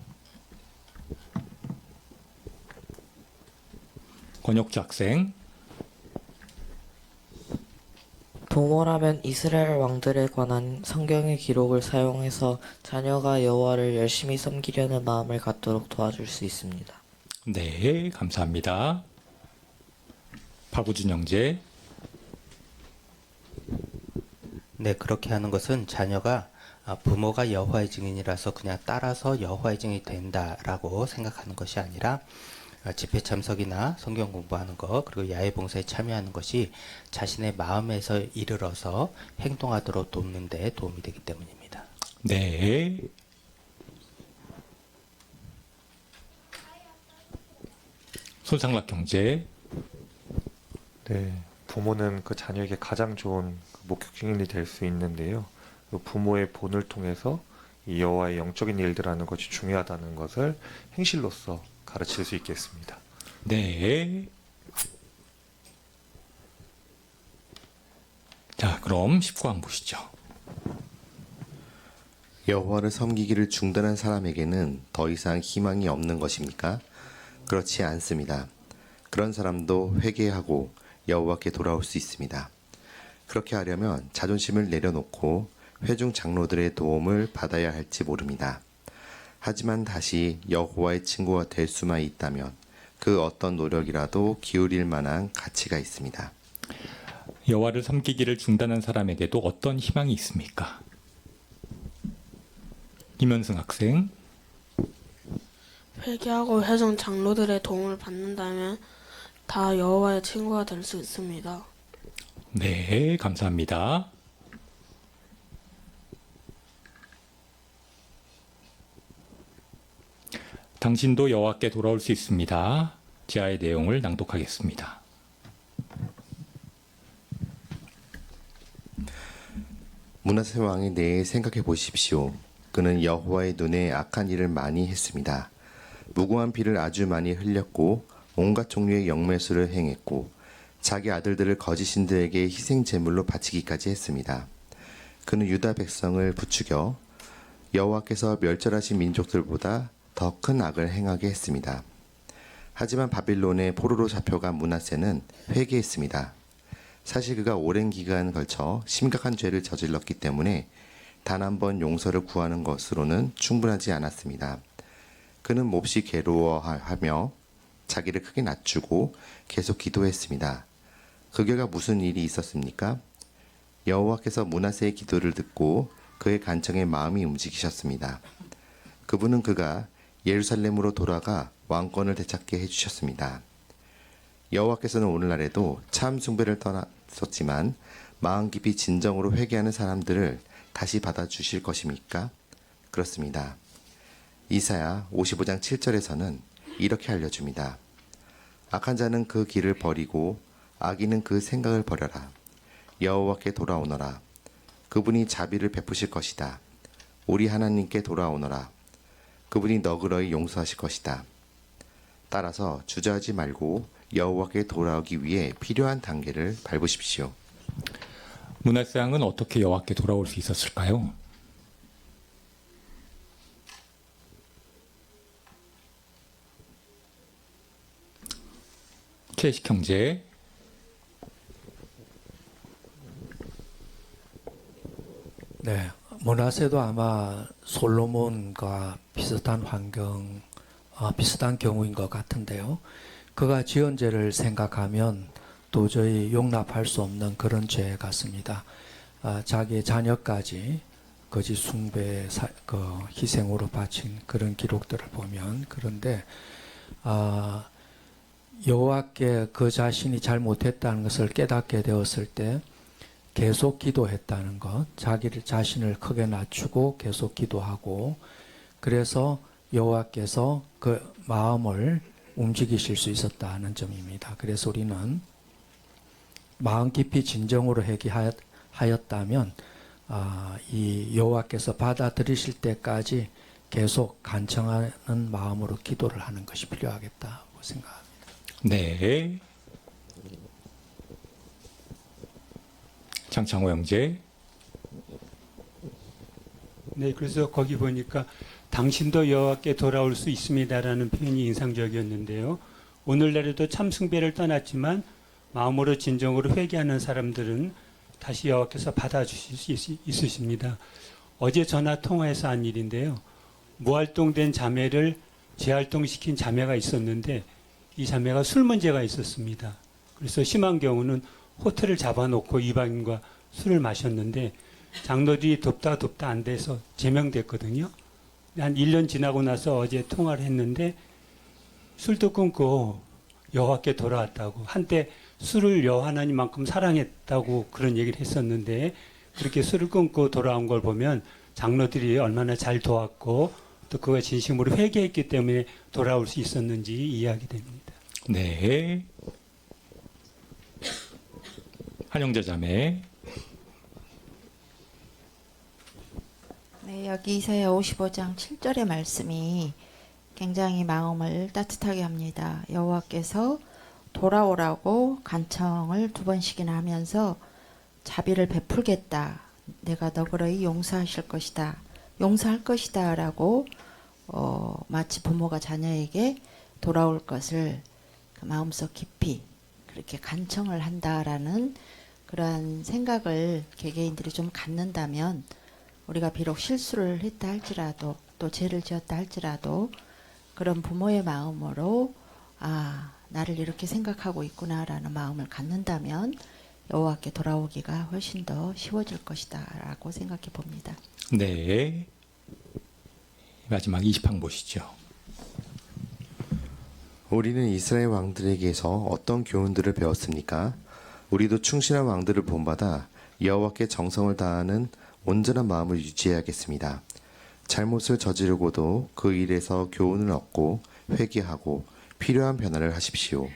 권혁주 학생. 부모라면 이스라엘 왕들에 관한 성경의 기록을 사용해서 자녀가 여호와를 열심히 섬기려는 마음을 갖도록 도와줄 수 있습니다. 네, 감사합니다. 박우준 형제. 네, 그렇게 하는 것은 자녀가 부모가 여호와의 증인이라서 그냥 따라서 여호와의 증인이 된다라고 생각하는 것이 아니라 집회 참석이나 성경 공부하는 것 그리고 야외 봉사에 참여하는 것이 자신의 마음에서 이르러서 행동하도록 돕는 데 도움이 되기 때문입니다. 네. 손상락 형제. 네, 부모는 그 자녀에게 가장 좋은 목격 증인이 될 수 있는데요. 그 부모의 본을 통해서 이 여호와의 영적인 일들 하는 것이 중요하다는 것을 행실로서 가르칠 수 있겠습니다. 네. 자, 그럼 19항 보시죠. 여호와를 섬기기를 중단한 사람에게는 더 이상 희망이 없는 것입니까? 그렇지 않습니다. 그런 사람도 회개하고 여호와께 돌아올 수 있습니다. 그렇게 하려면 자존심을 내려놓고 회중 장로들의 도움을 받아야 할지 모릅니다. 하지만 다시 여호와의 친구가 될 수만 있다면 그 어떤 노력이라도 기울일 만한 가치가 있습니다. 여호와를 섬기기를 중단한 사람에게도 어떤 희망이 있습니까? 김현승 학생. 회개하고 회중 장로들의 도움을 받는다면 다 여호와의 친구가 될 수 있습니다. 네, 감사합니다. 당신도 여호와께 돌아올 수 있습니다. 지하의 내용을 낭독하겠습니다. 므낫세 왕에 대해 생각해 보십시오. 그는 여호와의 눈에 악한 일을 많이 했습니다. 무고한 피를 아주 많이 흘렸고 온갖 종류의 영매수를 행했고 자기 아들들을 거짓 신들에게 희생 제물로 바치기까지 했습니다. 그는 유다 백성을 부추겨 여호와께서 멸절하신 민족들보다 더 큰 악을 행하게 했습니다. 하지만 바빌론의 포로로 잡혀간 므낫세는 회개했습니다. 사실 그가 오랜 기간 걸쳐 심각한 죄를 저질렀기 때문에 단 한 번 용서를 구하는 것으로는 충분하지 않았습니다. 그는 몹시 괴로워하며 자기를 크게 낮추고 계속 기도했습니다. 그 결과 무슨 일이 있었습니까? 여호와께서 므낫세의 기도를 듣고 그의 간청에 마음이 움직이셨습니다. 그분은 그가 예루살렘으로 돌아가 왕권을 되찾게 해주셨습니다. 여호와께서는 오늘날에도 참 숭배를 떠났었지만 마음 깊이 진정으로 회개하는 사람들을 다시 받아주실 것입니까? 그렇습니다. 이사야 55장 7절에서는 이렇게 알려줍니다. 악한 자는 그 길을 버리고 악인은 그 생각을 버려라. 여호와께 돌아오너라. 그분이 자비를 베푸실 것이다. 우리 하나님께 돌아오너라. 그분이 너그러이 용서하실 것이다. 따라서 주저하지 말고 여호와께 돌아오기 위해 필요한 단계를 밟으십시오. 문하세 양은 어떻게 여호와께 돌아올 수 있었을까요? 최식 형제. 네, 문하세도 아마 솔로몬과 비슷한 비슷한 경우인 것 같은데요. 그가 지은 죄를 생각하면 도저히 용납할 수 없는 그런 죄 같습니다. 자기의 자녀까지 거짓 숭배 희생으로 바친 그런 기록들을 보면, 그런데 여호와께 그 자신이 잘못했다는 것을 깨닫게 되었을 때 계속 기도했다는 것, 자신을 크게 낮추고 계속 기도하고, 그래서 여호와께서 그 마음을 움직이실 수 있었다는 점입니다. 그래서 우리는 마음 깊이 진정으로 회개하였다면 이 여호와께서 받아들이실 때까지 계속 간청하는 마음으로 기도를 하는 것이 필요하겠다고 생각합니다. 네. 장창호 형제. 네, 그래서 거기 보니까 당신도 여호와께 돌아올 수 있습니다라는 표현이 인상적이었는데요. 오늘날에도 참 숭배를 떠났지만 마음으로 진정으로 회개하는 사람들은 다시 여호와께서 받아주실 수 있으십니다. 어제 전화 통화에서 한 일인데요. 무활동된 자매를 재활동시킨 자매가 있었는데 이 자매가 술 문제가 있었습니다. 그래서 심한 경우는 호텔을 잡아놓고 이방인과 술을 마셨는데 장로들이 돕다 안 돼서 제명됐거든요. 한 1년 지나고 나서 어제 통화를 했는데 술도 끊고 여호와께 돌아왔다고, 한때 술을 여호와하나님만큼 사랑했다고 그런 얘기를 했었는데 그렇게 술을 끊고 돌아온 걸 보면 장로들이 얼마나 잘 도왔고 또 그가 진심으로 회개했기 때문에 돌아올 수 있었는지 이해하게 됩니다. 네. 한영자 자매. 네, 여기 이사야 55장 7절의 말씀이 굉장히 마음을 따뜻하게 합니다. 여호와께서 돌아오라고 간청을 2번씩이나 하면서 자비를 베풀겠다. 내가 너그러이 용서하실 것이다. 용서할 것이다 라고 마치 부모가 자녀에게 돌아올 것을 그 마음속 깊이 그렇게 간청을 한다라는 그러한 생각을 개개인들이 좀 갖는다면 우리가 비록 실수를 했다 할지라도 또 죄를 지었다 할지라도 그런 부모의 마음으로 나를 이렇게 생각하고 있구나라는 마음을 갖는다면 여호와께 돌아오기가 훨씬 더 쉬워질 것이다 라고 생각해 봅니다. 네. 마지막 20항 보시죠. 우리는 이스라엘 왕들에게서 어떤 교훈들을 배웠습니까? 우리도 충실한 왕들을 본받아 여호와께 정성을 다하는 온전한 마음을 유지해야겠습니다. 잘못을 저지르고도 그 일에서 교훈을 얻고 회개하고 필요한 변화를 하십시오.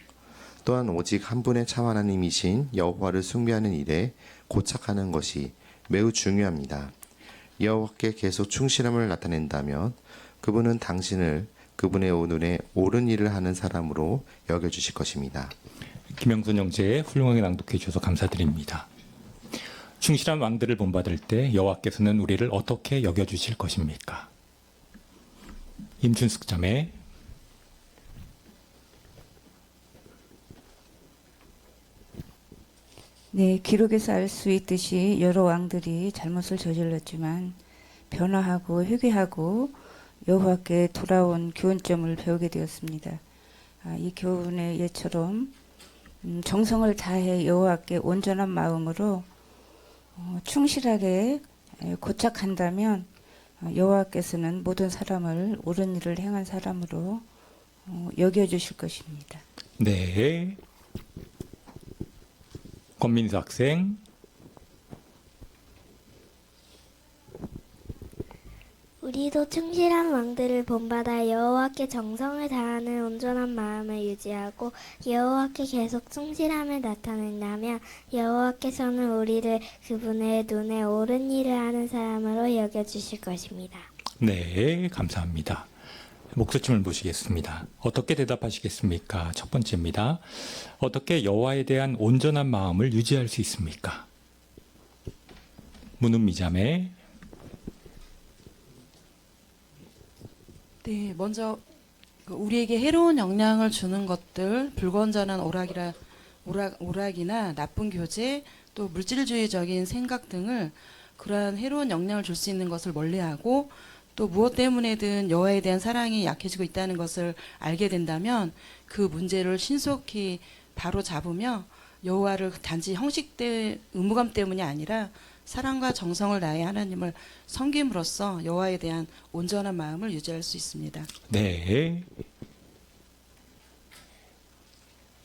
또한 오직 한 분의 참 하나님이신 여호와를 숭배하는 일에 고착하는 것이 매우 중요합니다. 여호와께 계속 충실함을 나타낸다면 그분은 당신을 그분의 눈에 옳은 일을 하는 사람으로 여겨주실 것입니다. 김영선 형제 훌륭하게 낭독해 주셔서 감사드립니다. 충실한 왕들을 본받을 때 여호와께서는 우리를 어떻게 여겨주실 것입니까? 임춘숙 자매. 네, 기록에서 알 수 있듯이 여러 왕들이 잘못을 저질렀지만 변화하고 회개하고 여호와께 돌아온 교훈점을 배우게 되었습니다. 이 교훈의 예처럼 정성을 다해 여호와께 온전한 마음으로 충실하게 고착한다면 여호와께서는 모든 사람을 옳은 일을 행한 사람으로 여겨주실 것입니다. 네. 권민수 학생. 우리 우리도 충실한 왕들을 본받아 여호와께 정성을 다하는 온전한 마음을 유지하고 여호와께 계속 충실함을 나타낸다면 여호와께서는 우리를 그분의 눈에 옳은 일을 하는 사람으로 여겨주실 것입니다. 네, 감사합니다. 목소침을 보시겠습니다. 어떻게 대답하시겠습니까? 첫 번째입니다. 어떻게 여호와에 대한 온전한 마음을 유지할 수 있습니까? 문은미자매. 네, 먼저 우리에게 해로운 영향을 주는 것들, 불건전한 오락이나 나쁜 교제, 또 물질주의적인 생각 등을 그러한 해로운 영향을 줄 수 있는 것을 멀리하고 또 무엇 때문에든 여호와에 대한 사랑이 약해지고 있다는 것을 알게 된다면 그 문제를 신속히 바로 잡으며 여호와를 단지 의무감 때문이 아니라 사랑과 정성을 다해 하나님을 섬김으로써 여호와에 대한 온전한 마음을 유지할 수 있습니다. 네.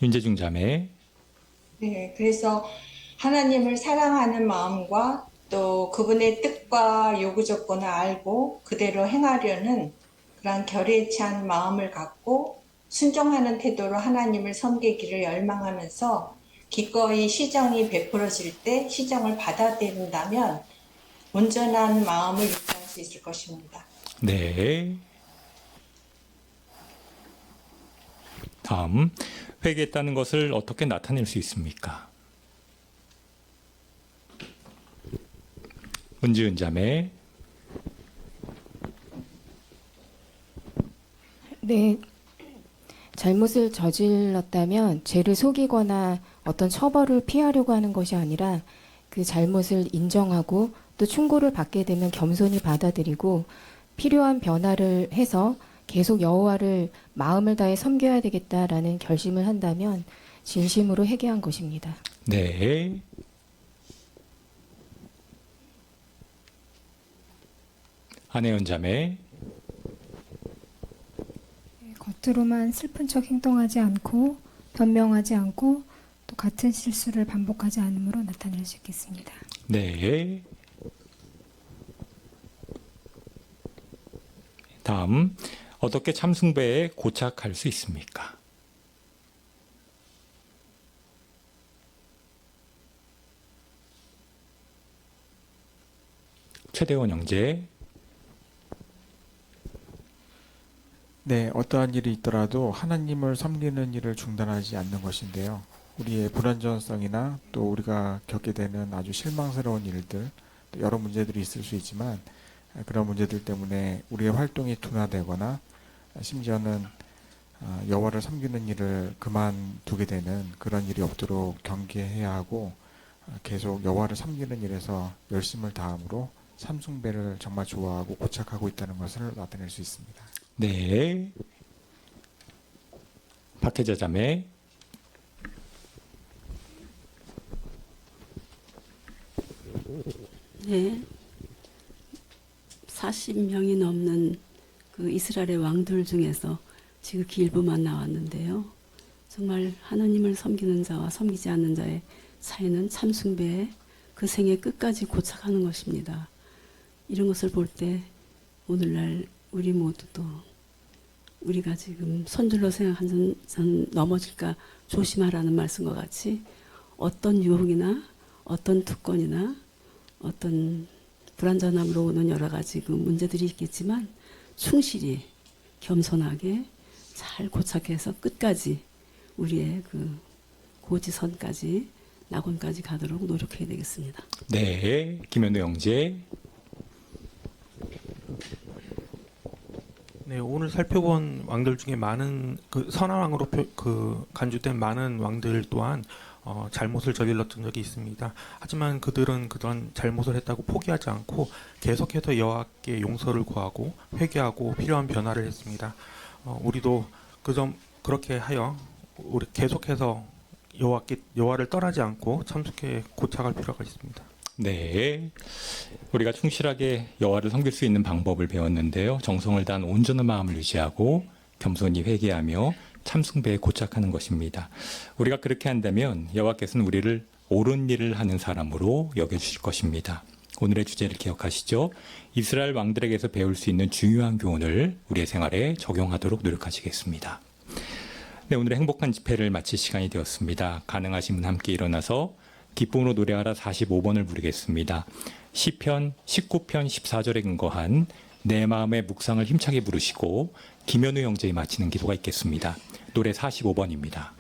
윤재중 자매. 네, 그래서 하나님을 사랑하는 마음과 또 그분의 뜻과 요구 조건을 알고 그대로 행하려는 그런 결의에 찬 마음을 갖고 순종하는 태도로 하나님을 섬기기를 열망하면서 기꺼이 시정이 베풀어질 때 시정을 받아들인다면 온전한 마음을 유지할 수 있을 것입니다. 네. 다음, 회개했다는 것을 어떻게 나타낼 수 있습니까? 은지은 자매. 네. 잘못을 저질렀다면 죄를 속이거나 어떤 처벌을 피하려고 하는 것이 아니라 그 잘못을 인정하고 또 충고를 받게 되면 겸손히 받아들이고 필요한 변화를 해서 계속 여호와를 마음을 다해 섬겨야 되겠다라는 결심을 한다면 진심으로 회개한 것입니다. 네. 안혜연 자매. 겉으로만 슬픈 척 행동하지 않고 변명하지 않고 또 같은 실수를 반복하지 않음으로 나타낼 수 있겠습니다. 네. 다음, 어떻게 참숭배에 고착할 수 있습니까? 최대원 형제. 네, 어떠한 일이 있더라도 하나님을 섬기는 일을 중단하지 않는 것인데요. 우리의 불완전성이나 또 우리가 겪게 되는 아주 실망스러운 일들, 또 여러 문제들이 있을 수 있지만 그런 문제들 때문에 우리의 활동이 둔화되거나 심지어는 여호와를 섬기는 일을 그만두게 되는 그런 일이 없도록 경계해야 하고 계속 여호와를 섬기는 일에서 열심을 다함으로 참숭배를 정말 좋아하고 고착하고 있다는 것을 나타낼 수 있습니다. 네. 박혜자 자매. 네. 40명이 넘는 그 이스라엘의 왕들 중에서 지극히 일부만 나왔는데요. 정말 하나님을 섬기는 자와 섬기지 않는 자의 차이는 참숭배에 그 생애 끝까지 고착하는 것입니다. 이런 것을 볼 때 오늘날 우리 모두도 우리가 지금 손줄로 생각한 전 넘어질까 조심하라는 말씀과 같이 어떤 유혹이나 어떤 특권이나 어떤 불완전함으로 오는 여러 가지 그 문제들이 있겠지만 충실히 겸손하게 잘 고착해서 끝까지 우리의 그 고지선까지 낙원까지 가도록 노력해야 되겠습니다. 네, 김현우 형제. 네, 오늘 살펴본 왕들 중에 많은 그 선한 왕으로 간주된 많은 왕들 또한 잘못을 저질렀던 적이 있습니다. 하지만 그들은 그런 잘못을 했다고 포기하지 않고 계속해서 여호와께 용서를 구하고 회개하고 필요한 변화를 했습니다. 우리도 그렇게 하여 우리 계속해서 여호와를 떠나지 않고 참숙해 고착할 필요가 있습니다. 네, 우리가 충실하게 여호와를 섬길 수 있는 방법을 배웠는데요. 정성을 다한 온전한 마음을 유지하고 겸손히 회개하며 참숭배에 고착하는 것입니다. 우리가 그렇게 한다면 여호와께서는 우리를 옳은 일을 하는 사람으로 여겨주실 것입니다. 오늘의 주제를 기억하시죠? 이스라엘 왕들에게서 배울 수 있는 중요한 교훈을 우리의 생활에 적용하도록 노력하시겠습니다. 네, 오늘의 행복한 집회를 마칠 시간이 되었습니다. 가능하신 분 함께 일어나서 기쁨으로 노래하라 45번을 부르겠습니다. 시편 19편 14절에 근거한 내 마음의 묵상을 힘차게 부르시고 김현우 형제의 마치는 기도가 있겠습니다. 노래 45번입니다.